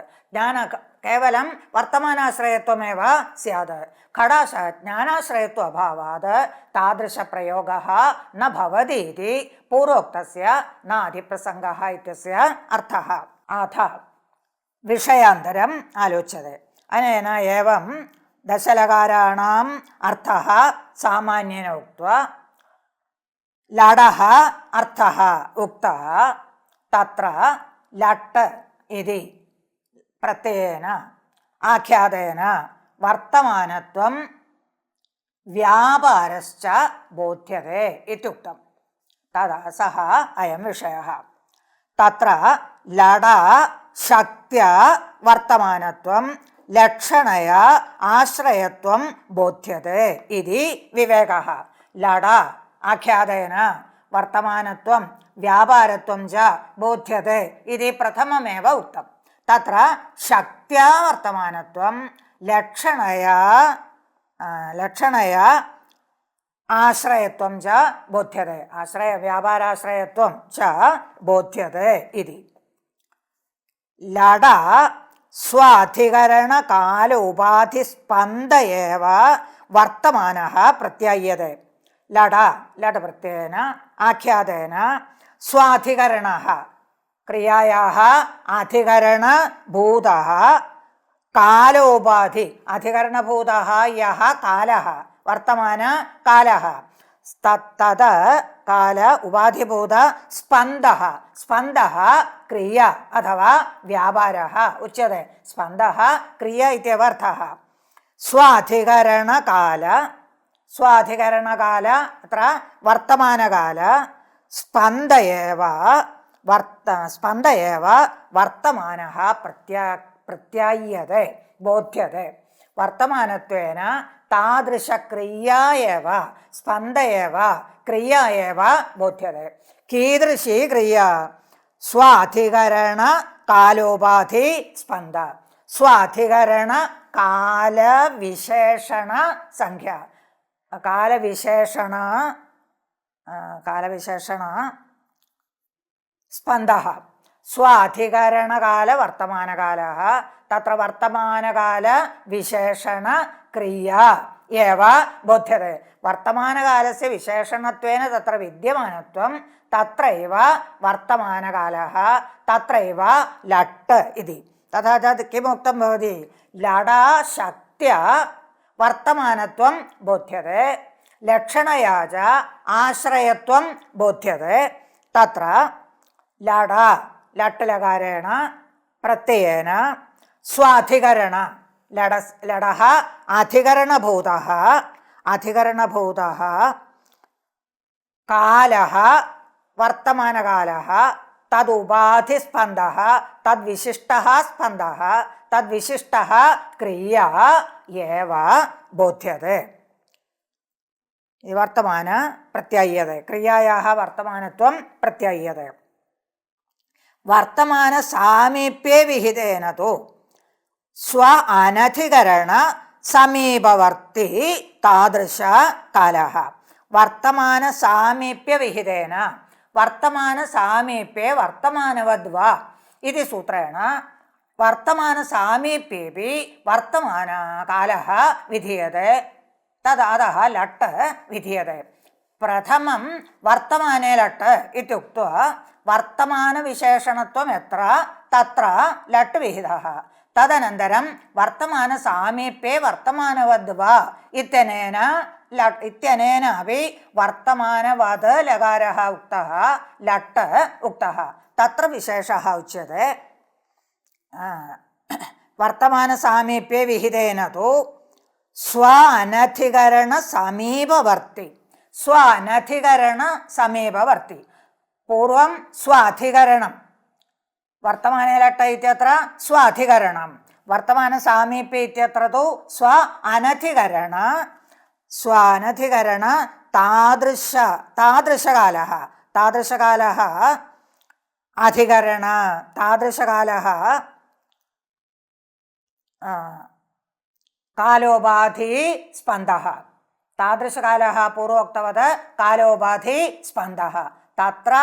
[SPEAKER 1] കേവലം വർത്തമാനാശ്രയത്വമേവ സ്യാത്. ഘടാശ ജ്ഞാനാശ്രയത്വ അഭാവാത് താദൃശപ്രയോഗः ന ഭവതി ഇതി പൂർവോക്തസ്യ നാദിപ്രസംഗः ഇത്യസ്യ അർത്ഥः. അഥ വിഷയാന്തരം ആലോച്യത്തെ. അനേന ഏവം ദശലകാരാണാം അർത്ഥः സാമാന്യേന ഉക്ത്വാ ലഡഃ അർത്ഥः ഉക്തः. തത്ര ലട്ട് ഇതി പ്രത്യയേന ആഖ്യാതേന വർത്തമാനത്വം വ്യാപാരശ്ച ബോധ്യത്തെ ഇത്യുക്തം. തഥാ സഹ അയം വിഷയഃ. തത്ര ലഡ ശക്ത്യ വർത്തമാനത്വം ലക്ഷണയ ആശ്രയത്വം ബോധ്യത്തെ ഇതി വിവേകഃ. ലഡ ആഖ്യാതേന വർത്തമാനത്വം വ്യാപാരത്വം ച ബോധ്യത്തെ ഇതി പ്രഥമമേവ ഉക്തം. തത്ര ശക്ത്യാ വർത്തമാനത്വം ലക്ഷണയ ആശ്രയത്വം ച ബോധ്യത്തെ, വ്യാപാരാശ്രയത്വം ച ബോധ്യത്തെ ഇതി. ലഡ സ്വാധികരണ കാല ഉപാധി സ്പന്ദ ഏവ വർത്തമാനഃ പ്രത്യായ്യത്തെ. ലഡ പ്രത്യയേന ആഖ്യാതേന സ്വാധികരണഃ ക്രിയായാः അധികരണഭൂതः കാലോപാധി, അധികരണഭൂതः യः കാലः വർത്തമാനകാലः, തത് കാല ഉപാധിഭൂത സ്പന്ദः, സ്പന്ദः ക്രിയ അഥവാ വ്യാപാരः ഉച്യത്തെ. സ്പന്ദः ക്രിയ ഇത്യेव अर्थः. സ്വാധികരണകാല അത്ര വർത്തമാനകാല സ്പന്ദ ഏവ വർത്തമാനഃ പ്രത്യായ്യത്തെ ബോധ്യത്തെ. വർത്തമാനത്വേന താദൃശക്രിയാ ഏവ സ്പന്ദ ഏവ ക്രിയ ഏവ ബോധ്യത്തെ. കീദൃശീ ക്രിയ? സ്വാധികരണ കാലോപാധി സ്പന്ദ. സ്വാധികരണ കാലവിശേഷണ സംഖ്യ, കാലവിശേഷണ സ്പന്ദഃ. സ്വാധികരണകാല വർത്തമാനകാലः. തത്ര വർത്തമാനകാല വിശേഷണ ക്രിയ ഏവ ബോധ്യത്തെ. വർത്തമാനകാലസ്യ വിശേഷണത്വേന തത്ര വിദ്യമാനത്വം തത്രൈവ വർത്തമാനകാലः തത്രൈവ ലട്ട് ഇതി. തഥാ കിമുക്തം ഭവതി? ലഡാ ശക്ത്യ വർത്തമാനത്വം ബോധ്യത്തെ ലക്ഷണയാ ച ആശ്രയത്വം ബോധ്യത്തെ. തത്ര ലട്ട് ലകാരേണ പ്രത്യയേന സ്വാധികരണ ലഡഃ അധികരണഭൂതः കാലः വർത്തമാനകാലः തദുപാധിസ്പന്ദः തദ്വിശിഷ്ടः സ്പന്ദः തദ്വിശിഷ്ടः ക്രിയ ഏവ ബോധ്യത്തെ. വർത്തമാന പ്രത്യായ്യത്തെ, ക്രിയായാः വർത്തമാനത്വം പ്രത്യായ്യത്തെ. വർത്തമാന സാമീപ്യേ വിഹിതേന തു സ്വ അനധികരണ സമീപവർത്തി താദൃശ കാലഃ. വർത്തമാന സാമീപ്യ വിഹിതേന വർത്തമാന സാമീപ്യേ വർത്തമാനവദ്വാ ഇതി സൂത്രേണ വർത്തമാന സാമീപ്യേപി വർത്തമാനകാലഃ വിധീയത്തെ. തദാതഃ ലട്ട് വിധീയത്തെ. പ്രഥമം വർത്തമാനേ ലട്ട് ഇത്യുക്ത്വാ വർത്തമാനവിശേഷണത്വം എത്ര തത്ര ലട്ട് വിഹിതഃ. തദനന്തരം വർത്തമാന സാമീപ്യേ വർത്തമാനവദ്വാ ഇത്യനേന അപി വർത്തമാനവത് ലകാരः ഉക്തः ലട്ട് ഉക്തः. തത്ര വിശേഷः ഉച്യത്തെ. വർത്തമാന സാമീപ്യേ വിഹിതേന തു സ്വ അനധികരണ സമീപവർത്തി. സ്വ അനധികരണ സമീപവർത്തി. പൂർവം സ്വാധികരണം വർത്തമാനേ ലട്ട് ഇത്യത്ര സ്വാധികരണം. വർത്തമാന സാമീപ്യ ഇത്യത്ര തു സ്വ അനധികരണ താദൃശകാലः അധികരണ താദൃശകാലः കാലോപാധി സ്പന്ദः. താദൃശകാലः പൂർവോക്തവത് കാലോപാധി സ്പന്ദः തത്ര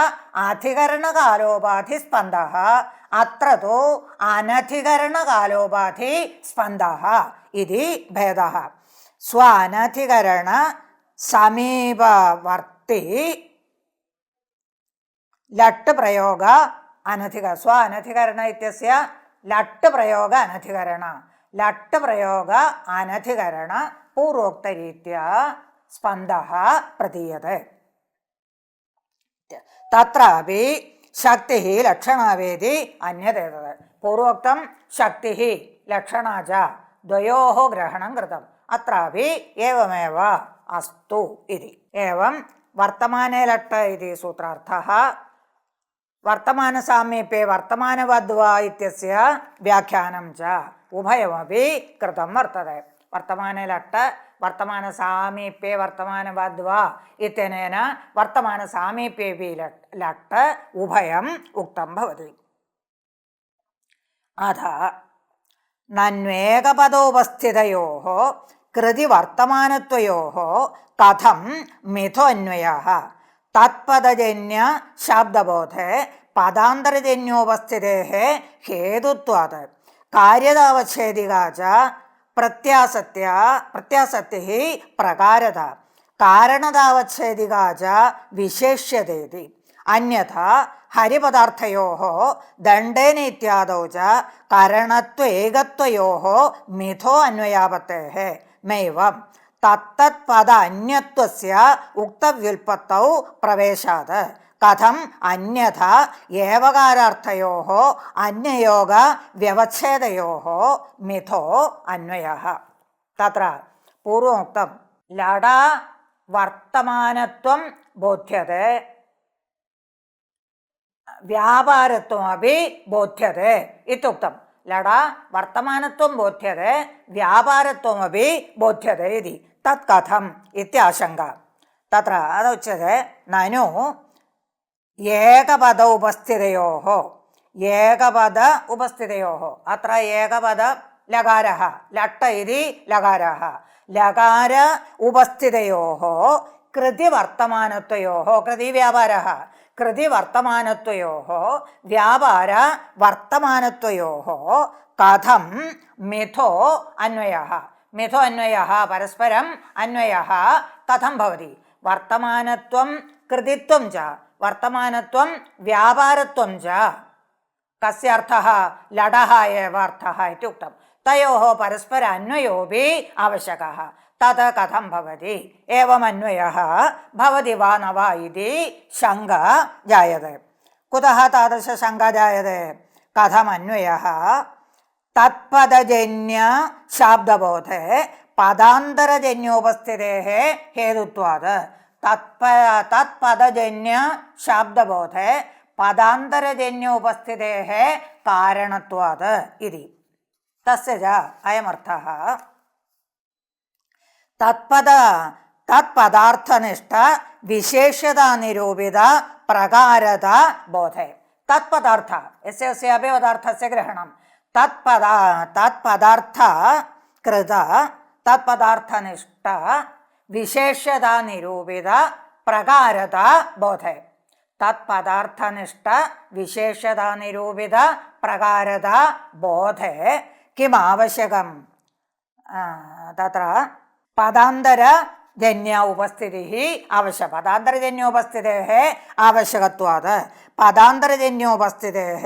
[SPEAKER 1] അധികരണകാലോപാധിസ്പന്ദഃ അത്ര തോ അനധികരണകാലോപാധിസ്പന്ദഃ ഇതി ഭേദഃ. സ്വ അനധികരണ സമീപവർത്തി ലട്ട് പ്രയോഗ അനധിക സ്വ അനധികരണ ഇത്യസ്യ ലട്ട് പ്രയോഗ അനധികരണ ലട്ട് പ്രയോഗ അനധികരണ പൂർവോക്തരീത്യാ സ്പന്ദഃ പ്രതീയത്തെ. തത്രാപി ശക്തി ലക്ഷണാവേദി അന്യതേതത്. പൂർവോക്തം ശക്തി ലക്ഷണ ച ദ്വയോः ഗ്രഹണം കൃതം അത്രാപി ഏവമേവ അസ്തു ഇതി. ഏവം വർത്തമാനെ ലട്ട് ഇതി സൂത്രാർത്ഥഃ. വർത്തമാനസാമീപ്യേ വർത്തമാനവദ്വാ ഇത്യസ്യ വ്യാഖ്യാനം ച ഉഭയമപി കൃതം വർത്തതെ. വർത്തമാനെ ലട്ട് വർത്തമാനസാമീപ്യേ വർത്തമാനവദ്വാ ഇത്യനേന വർത്തമാനസാമീപ്യേപി ലട്ട് ഉഭയം ഉക്തം ഭവതി. അഥ നന്വേകപദോപസ്ഥിതയോः കൃതി വർത്തമാനത്വയോः കഥം മിഥോന്വയഃ തത്പദജന്യ ശബ്ദബോധേ പദാന്തരജന്യോപസ്ഥിതേः ഹേതുത്വാത് കാര്യതാവച്ഛേദികാ ച പ്രത്യാസക്തിഃ പ്രകാരത കാരണതാവച്ഛേദികാ ച വിശേഷ്യതേതി. അന്യഥാ ഹരിപദാർത്ഥയോः ദണ്ഡേന ഇത്യാദൗ ച കരണത്വേകത്വയോः മിഥോ അന്വയാപത്തേः നൈവം തത്തത് പദ അന്യത്വസ്യ ഉക്തവ്യുൽപത്തൗ പ്രവേശാത് കഥം അന്യഥ ഏവകാരാർത്ഥയോः അന്യയോഗ വ്യവച്ഛേദയോः മിഥോ അന്വയഃ. തത്ര പൂർവോക്തം ലടാ വർത്തമാനത്വം ബോധ്യത്തെ വ്യാപാരത്വമപി ബോധ്യത്തെ ഇത്യുക്തം. ലടാ വർത്തമാനത്വം ബോധ്യത്തെ വ്യാപാരത്വമപി ബോധ്യത്തെ ഇതി. തത് കഥം ഇത്യാശങ്ക. തത്ര അതുച്യത്തെ നനു ഏകപദ ഉപസ്ഥിതയോः ഏകപദ ഉപസ്ഥിതയോः അത്ര ഏകപദ ലകാരः ലട്ട് ഇതി ലകാരः ലകാര ഉപസ്ഥിതയോः കൃതി വർത്തമാനത്വയോः കൃതി വ്യാപാരः കൃതി വർത്തമാനത്വയോः വ്യാപാര വർത്തമാനത്വയോः കഥം മിഥോ അന്വയः മിഥോ അന്വയः പരസ്പരം അന്വയः കഥം ഭവതി. വർത്തമാനത്വം കൃതിത്വം ച വർത്തമാനത്വം വ്യാപാരത്വം ച കസ്യ അർത്ഥഃ ലഡഃ ഏവ അർത്ഥഃ ഇത്യുക്തം. തയോः പരസ്പര അന്വയോപി ആവശ്യകः. തത് കഥം ഭവതി ഏവമന്വയः ഭവതി വാ ന വാ ഇതി ശങ്ക ജായത്തെ. കുതഃ താദൃശ ശങ്ക ജായത്തെ? കഥമന്വയः തത്പദജന്യ ശാബ്ദബോധേ പദാന്തരജന്യോപസ്ഥിതേः ഹേതുത്വാത് തത്പദജന്യ ശാബ്ദബോധേ പദാന്തരജന്യോപസ്ഥിതേः കാരണത്വാത് ഇതി. തസ്യ ച അയമർത്ഥഃ തത്പദാർത്ഥനിഷ്ഠ വിശേഷ്യതാ നിരൂപിത പ്രകാരത ബോധേ. തത്പദാർത്ഥ യസ്യാപി പദാർത്ഥസ്യ ഗ്രഹണം തത്പദാർത്ഥ കൃത തത്പദാർത്ഥനിഷ്ഠ വിശേഷ്യതാ നിരൂപിത പ്രകാരത ബോധേ. തത്പദാർത്ഥനിഷ്ഠ വിശേഷ്യതാ നിരൂപിത പ്രകാരത ബോധേ കിമാവശ്യകം? തത്ര പദാന്തരജന്യ ഉപസ്ഥിതിഃ ആവശ്യ പദാന്തരജന്യോപസ്ഥിതേः ആവശ്യകത്വാത് പദാന്തരജന്യോപസ്ഥിതേः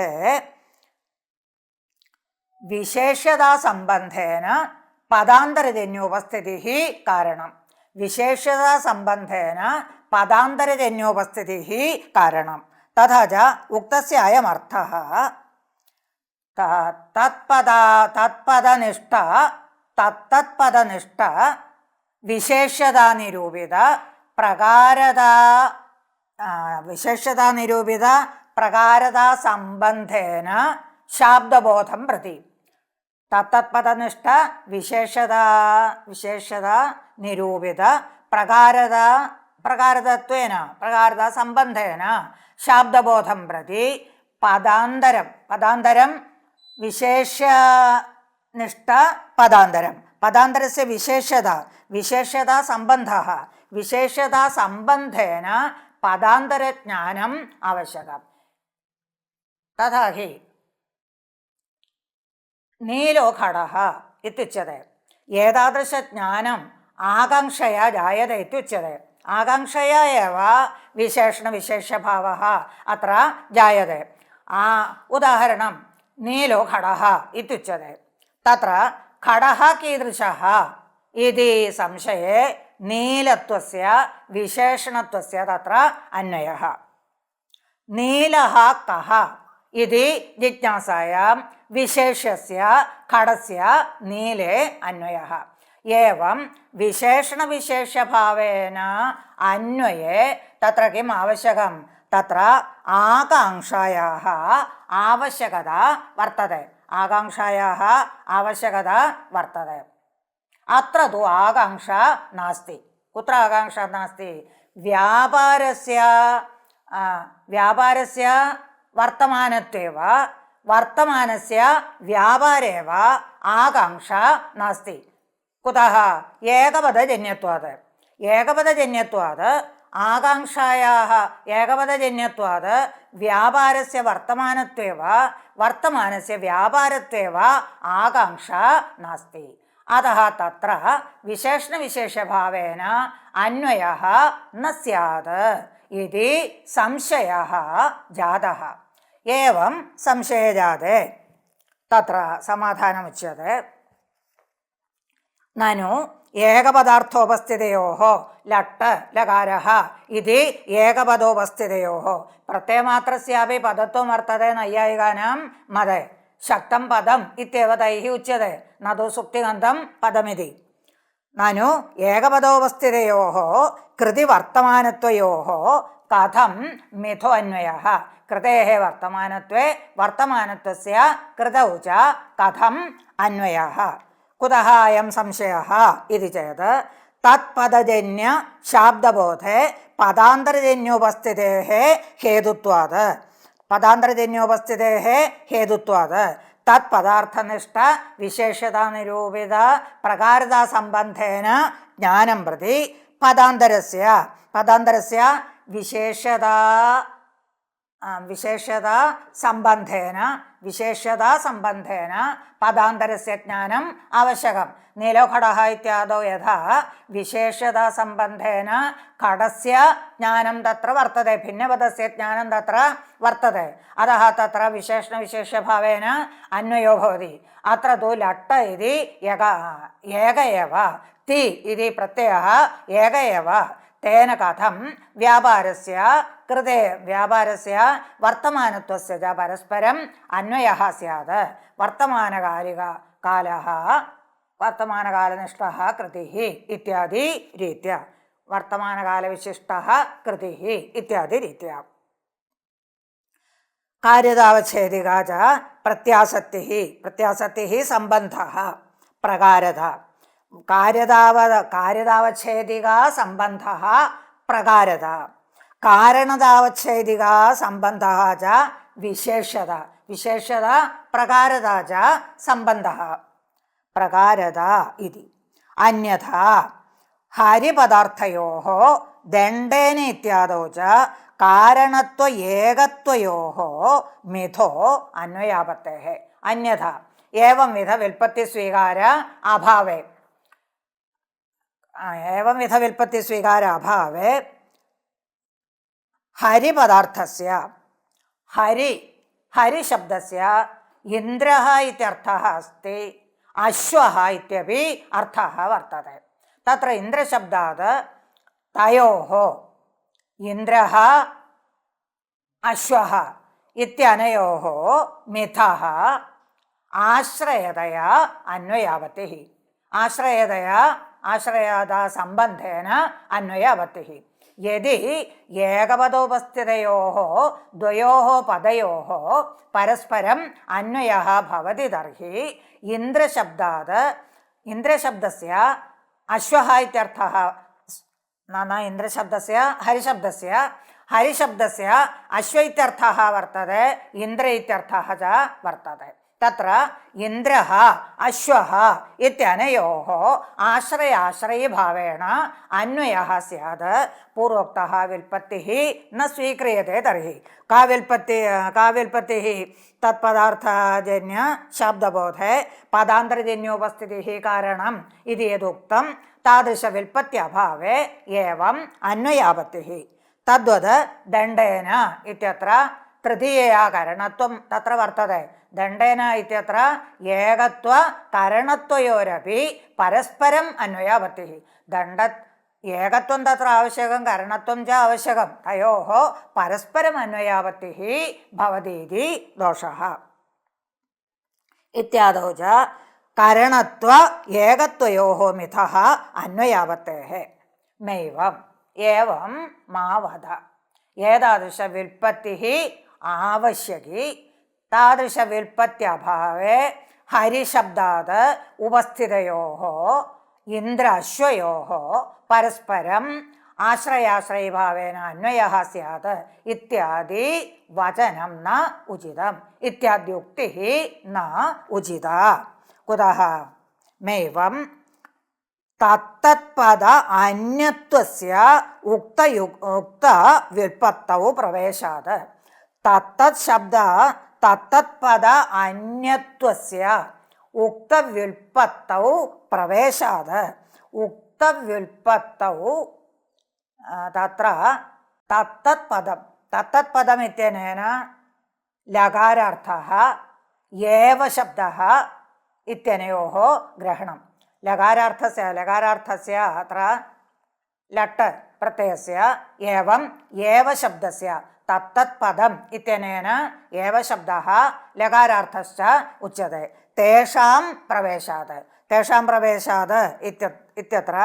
[SPEAKER 1] വിശേഷ്യതാ സംബന്ധേന പദാന്തരജന്യോപസ്ഥിതിഃ കാരണം. വിശേഷ്യതാ സംബന്ധേന പദാന്തരജന്യോപസ്ഥിതിഃ കാരണം. തഥാ ച ഉക്തസ്യ അയമർത്ഥഃ തത്പദനിഷ്ഠ വിശേഷ്യതാ നിരൂപിത പ്രകാരതാ സംബന്ധേന ശാബ്ദബോധം പ്രതി. തത്പദനിഷ്ഠ വിശേഷത നിരൂപിത പ്രകാരതത്വേന പ്രകാരത സംബന്ധേന ശാബ്ദബോധം പ്രതി പദാന്തരം വിശേഷനിഷ്ഠ പദാന്തരസ്യ വിശേഷത സംബന്ധഃ വിശേഷതാ സംബന്ധേന പദാന്തരജ്ഞാനം ആവശ്യകം. തഥാ ഹി നീലോ ഘടഃ ഇത്യുച്യത്തെ. ഏതാദൃശജ്ഞാനം ആകാംക്ഷയാ ജായते इत्युच्यते. ആകാംക്ഷയാ एव വിശേഷണവിശേഷ്യഭാവः അത്ര ജായते. ഉദാഹരണം നീലോ ഘടഃ ഇത്യുച്യते. തത്ര ഘടഃ കീദൃശः इति സംശയേ നീലത്വസ്യ വിശേഷണത്വസ്യ തത്ര അന്വയः. നീലः കः इति ജിജ്ഞാസായാം വിശേഷ്യസ്യ ഘടസ്യ നീലേ അന്വയः. एवं വിശേഷണവിശേഷ്യഭാവേന അന്വയേ തത്ര കിം ആവശ്യകം? തത്ര ആകാംക്ഷായാः ആവശ്യകത വർത്തते. ആകാംക്ഷായാः ആവശ്യകത വർത്തते. അത്ര തു ആകാംക്ഷ നാസ്തി. കുത്ര ആകാംക്ഷ നാസ്തി? വ്യാപാരസ്യ വർത്തമാനത്വേവ വർത്തമാനസ്യ വ്യാപാരേവ ആകാംക്ഷ നാസ്തി. കുതഃ? ഏകപദജന്യത്വാത്. ഏകപദജന്യത്വാത് ആകാംക്ഷായാः ഏകപദജന്യത്വാത് വ്യാപാരസ്യ വർത്തമാനത്വേവ വർത്തമാനസ്യ വ്യാപാരത്വേവ ആകാംക്ഷ നാസ്തി. അതः തത്ര വിശേഷണവിശേഷഭാവേന അന്വയः ന സ്യാത് इति സംശയः ജാതः. एवं സംശയജാതേ തത്ര സമാധാനമുച്യത്തെ. നനു ഏകപദാർത്ഥോപസ്ഥിതയോः ലട്ട് ലകാരः इति ഏകപദോപസ്ഥിതയോः പ്രത്യയമാത്രസ്യാപി പദത്വം വർത്തते നൈയായികാനാം മതേ. ശക്തം പദം ഇത്യവ തൈഃ ഉച്യത്തെ ന തു സുക്തിഗന്ധം പദമിതി. നനു ഏകപദോപസ്ഥിതയോः കൃതി വർത്തമാനത്വയോः കഥം മിഥോ അന്വയः. കൃതേः വർത്തമാനത്വേ വർത്തമാനത്വസ്യ കൃതൗ ച കഥം അന്വയः. കുതഃ അയം സംശയः ഇതി ചേത് തത്പദജന്യ ശാബ്ദബോധേ പദാന്തരജന്യോപസ്ഥിതേः ഹേതുത്വാത്. പദാന്തരജന്യോപസ്ഥിതേः ഹേതുത്വാത് തത്പദാർത്ഥനിഷ്ഠ വിശേഷതാ നിരൂപിത പ്രകാരതാ സംബന്ധേന ജ്ഞാനം പ്രതി പദാന്തരസ്യ വിശേഷതാ സംബന്ധേന പദാന്തരസ്യ ജ്ഞാനം ആവശ്യകം. നീലോ ഘടഃ ഇത്യാദോ യഥാ വിശേഷതാ സംബന്ധേന ഘടസ്യ ജ്ഞാനം തത്ര വർത്തते ഭിന്നപദസ്യ ജ്ഞാനം തത്ര വർത്തते. അതः തത്ര വിശേഷണവിശേഷ്യഭാവേന അന്വയോ ഭവതി. അത്ര തു ലട്ട് ഇതി ഏക ഏവ തി ഇതി പ്രത്യയः ഏക ഏവ തേന കഥം വ്യാപാരസ്യ കൃതേ വ്യാപാരസ്യ വർത്തമാനത്വസ്യ ച പരസ്പരം അന്വയः സ്യാത്. വർത്തമാനകാലനിഷ്ഠः കൃതിः ഇത്യാദി രീത്യ വർത്തമാനകാലവിശിഷ്ടः കൃതിः ഇത്യാദി രീത്യ. കാര്യതാവച്ഛേദികാ ച പ്രത്യാസക്തിः സംബന്ധः പ്രകാരത. കാര്യതാവച്ഛേദികാ സംബന്ധः പ്രകാരത. കാരണതാവച്ഛേദികാ സംബന്ധः ച വിശേഷത പ്രകാരത ച സംബന്ധः പ്രകാരത ഇതി. അന്യഥാ ഹരിപദാർത്ഥയോः ദണ്ഡേന ഇത്യാദോ ച കാരണത്വ ഏകത്വയോः മിഥോ അന്വയാപത്തേः. അന്യഥാ ഏവം വിധ വിൽപ്പത്തി സ്വീകാര അഭാവേ ഹരിപദാർത്ഥസ്യ ഹരിശബ്ദസ്യ ഇന്ദ്രഃ ഇത്യർത്ഥः अस्ति. അശ്വഃ ഇത്യപി അർത്ഥः വർത്തते. തത്ര ഇന്ദ്രശബ്ദാത് തയോः ഇന്ദ്രഃ അശ്വഃ ഇത്യനയോः മിഥഃ ആശ്രയതയാ അന്വയാവത്തിः. ആശ്രയതാ സംബന്ധേന അന്വയാവത്തിः. യദി ഏകപദോപസ്ഥിതയോः ദ്വയോः പദയോः പരസ്പരം അന്വയः ഭവതി തർഹി ഇന്ദ്രശബ്ദസ്യ അശ്വഃ ഇത്യർത്ഥः ഇന്ദ്രശബ്ദസ്യ ഹരിശബ്ദസ്യ അശ്വ ഇത്യർത്ഥः വർത്തते ഇന്ദ്ര ഇത്യർത്ഥः ച വർത്തते. തത്ര ഇന്ദ്രഃ അശ്വഃ ഇത്യനയോഃ ആശ്രയാശ്രയീഭാവേന അന്വയഃ സ്യാത് പൂർവോക്തഃ വിൽപ്പത്തിഃ ന സ്വീക്രിയത്തെ തർഹി കാ വിൽപ്പത്തിഃ തത്പദാർത്ഥജന്യ ശബ്ദബോധേ പദാന്തരജന്യോപസ്ഥിതിഃ കാരണം ഇതി യദുക്തം താദൃശ വിൽപ്പത്യഭാവേ ഏവം അന്വയാപത്തിഃ തദ്വത് ദണ്ഡേന ഇത്യത്ര തൃതീയയാ കരണത്വം തത്ര വർത്തതെ ദണ്ഡേന ഇത്യത്ര ഏകത്വ കരണത്വയോരപി പരസ്പരം അന്വയാപത്തിഃ ദണ്ഡ ഏകത്വം തത്ര ആവശ്യകം കരണത്വം ച ആവശ്യകം തയോഃ പരസ്പരം അന്വയാപത്തിഃ ഭവതീതി ദോഷഃ ഇത്യാദോ ച കരണത്വ ഏകത്വയോഃ മിഥഃ അന്വയാപത്തേഃ നൈവം ഏവം മാ വദ ഏതാദൃശ വിൽപ്പത്തിഃ ആവശ്യകി താദൃശ വിൽപ്പത്യഭാവേ ഹരിശബ്ദാത് ഉപസ്ഥിതയോഃ ഇന്ദ്ര അശ്വയോഃ പരസ്പരം ആശ്രയാശ്രയീഭാവേന അന്വയഃ സ്യാത് ഇത്യാദി വചനം ന ഉചിതം ഇത്യാദ്യുക്തിഃ ന ഉചിത കുതഃ നൈവം തത്തത്പദ അന്യത്വസ്യ ഉക്ത വിൽപ്പത്തൗ പ്രവേശാത് തത്തത് ശബ്ദ തത്തത്പദ അന്യത്വസ്യ ഉക്ത വിൽപ്പത്തൗ പ്രവേശാത് ഉക്ത വിൽപ്പത്തൗ തത്ര തത്തത് പദം ഇത്യനേന ലകാരാർത്ഥഃ ഏവ ശബ്ദഃ ഇത്യനയോഃ ഗ്രഹണം ലകാരാർത്ഥസ്യ അത്ര ലട്ട് പ്രത്യയസ്യ ഏവം ഏവ ശബ്ദസ്യ തത്തത് പദം ഇത്യനേന ഏവ ശബ്ദഃ ലകാരാർത്ഥശ്ച ഉച്യത്തെ തേഷാം പ്രവേശാത് ഇത്യത്ര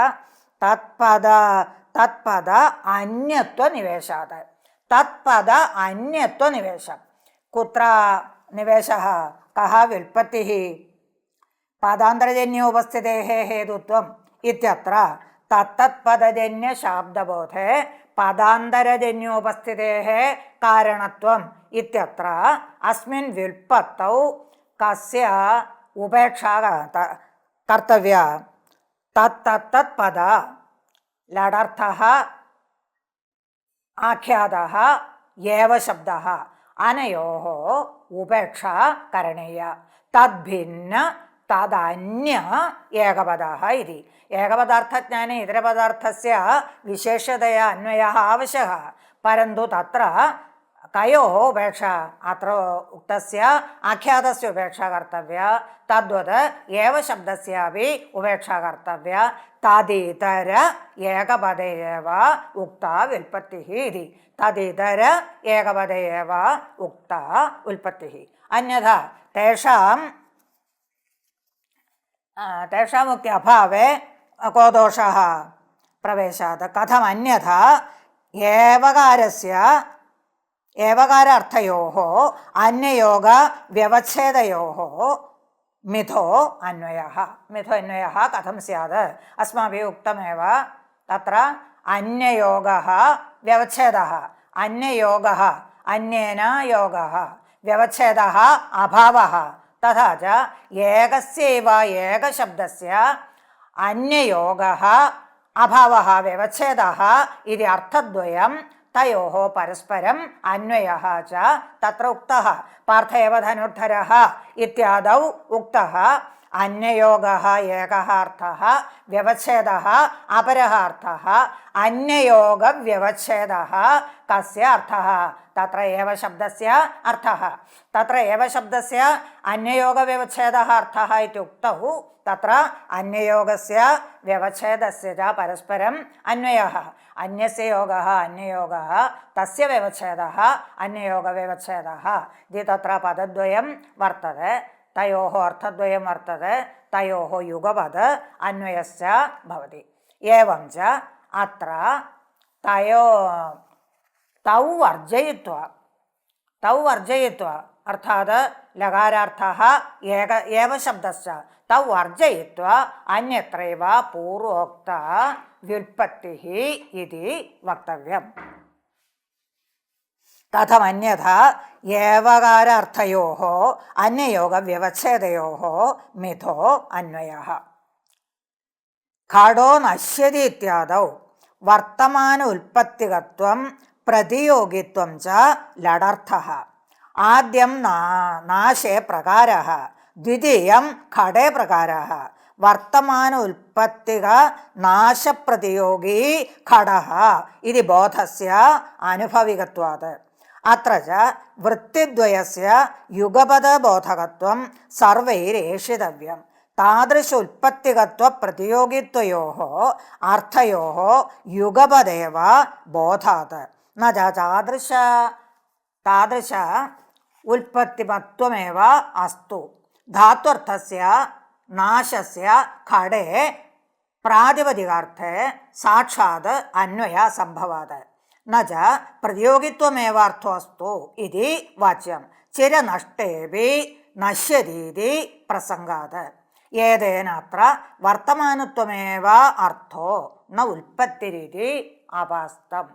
[SPEAKER 1] തത്പദ അന്യത്വനിവേശാത് തത്പദ അന്യത്വനിവേശം കുത്ര നിവേശഃ കഃ വിൽപ്പത്തിഃ പദാന്തരജന്യോപസ്ഥിതേഃ ഹേതുത്വം ഇത്യത്ര തത്തത്പദജന്യ ശാബ്ദബോധേ പദാന്തരജന്യോപസ്ഥിതേഃ കാരണത്വം ഇത്യത്ര അസ്മിൻ വിൽപ്പത്തൗ കസ്യ ഉപേക്ഷാ കർത്തവ്യ തത്തത്പദ ലഡർത്ഥഃ ആഖ്യാതഃ ഏവ ശബ്ദഃ അനയോഃ ഉപേക്ഷാ കരണീയ തദ്ഭിന്ന തദന്യ ഏകപദഃ ഇതി ഏകപദാർത്ഥജ്ഞാനെ ഇതരപദാർത്ഥസ്യ വിശേഷതയാ അന്വയഃ ആവശ്യः പരന്തു തത്ര കയോः ഉപേക്ഷ അത്ര ഉക്തസ്യ ആഖ്യാതസ്യ ഉപേക്ഷാ കർത്തവ്യ തദ്വത് ഏവ ശബ്ദസ്യാപി ഉപേക്ഷാ കർത്തവ്യ തദിതര ഏകപദേ ഏവ ഉക്താ വിൽപ്പത്തിഃ ഇതി തദിതര ഏകപദേ ഏവ ഉക്താ ഉൽപ്പത്തിഃ അന്യഥാ തേഷാമുക്ത്യഭാവേ കോ ദോഷഃ പ്രവേശാത് കഥമന്യഥാ ഏവകാരാർത്ഥയോഃ അന്യയോഗ വ്യവച്ഛേദയോഃ മിഥോ അന്വയഃ കഥം സ്യാത് അസ്മാഭിः ഉക്തമേവ തത്ര അന്യയോഗः വ്യവച്ഛേദः അന്യയോഗः അന്യേന യോഗः വ്യവച്ഛേദः അഭാവः തഥാ ച ഏകസ്യൈവ ഏകശബ്ദസ്യ അന്യയോഗः അഭാവः വ്യവച്ഛേദः ഇതി അർത്ഥദ്വയം തയോः പരസ്പരം അന്വയः ച തത്ര ഉക്തः പാർത്ഥ ഏവ ധനുർധരः ഇത്യാദൗ ഉക്തः അന്യയോഗः ഏകः അർത്ഥः വ്യവച്ഛേദः അപരः അർത്ഥः അന്യയോഗവ്യവച്ഛേദः കസ്യ അർത്ഥः തത്ര ഏവ ശബ്ദസ്യ അർത്ഥः തത്ര ഏവ ശബ്ദസ്യ അന്യയോഗവ്യവച്ഛേദः അർത്ഥः ഇത്യുക്തൗ തത്ര അന്യയോഗസ്യ വ്യവച്ഛേദസ്യ ച പരസ്പരം അന്വയः അന്യസ്യ യോഗः അന്യയോഗः തസ്യ വ്യവച്ഛേദः അന്യയോഗവ്യവച്ഛേദः ഇതി തത്ര പദദ്വയം വർത്തते തയോः അർത്ഥദ്വയം വർത്തते തയോः യുഗപദ അന്വയശ്ച ഭവതി ഏവം ച അത്ര തൗ വർജയിത്വ അർത്ഥാത് ലകാരാർത്ഥः ഏവ ശബ്ദശ്ച തൗ വർജയിത്വ അന്യത്രൈവ പൂർവോക്ത വ്യുൽപ്പത്തിഃ ഇതി വക്തവ്യം കഥമന്യഥാ ഏവകാരാർത്ഥയോः അന്യയോഗവ്യവച്ഛേദയോः മിഥോ അന്വയः. ഘടോ നശ്യതി ഇത്യാദൗ വർത്തമാന ഉൽപ്പത്തികത്വം പ്രതിയോഗിത്വം ച ലഡർത്ഥഃ. ആദ്യം നാശേ പ്രകാരഃ, ദ്വിതീയം ഘടേ പ്രകാരഃ. വർത്തമാന ഉൽപ്പത്തിക നാശപ്രതിയോഗി ഘടഃ ഇതി ബോധസ്യ അനുഭവികത്വാത്. അത്ര ച വൃത്തിദ്വയസ്യ യുഗപദബോധകത്വം സർവൈരേഷിതവ്യം. താദൃശ ഉൽപ്പത്തികത്വ പ്രതിയോഗിത്വയോः അർത്ഥയോः യുഗപദേവ ബോധാത്. ന താദൃശ ഉൽപ്പത്തിമത്വമേവ അസ്തു. ധാത്വർത്ഥസ്യ നാശസ്യ ഘടേ പ്രാതിപദികാർത്ഥേ സാക്ഷാത് അന്വയ സംഭവാത്. ന ച പ്രതിയോഗിത്വമേവാർത്ഥോസ്തു ഇതി വാച്യം. ചിരനഷ്ടേപി നശ്യതീതി പ്രസംഗാത്. ഏതേനത്ര വർത്തമാനത്വമേവ അർത്ഥോ ന ഉൽപ്പത്തിരിതി ആപാസ്തം.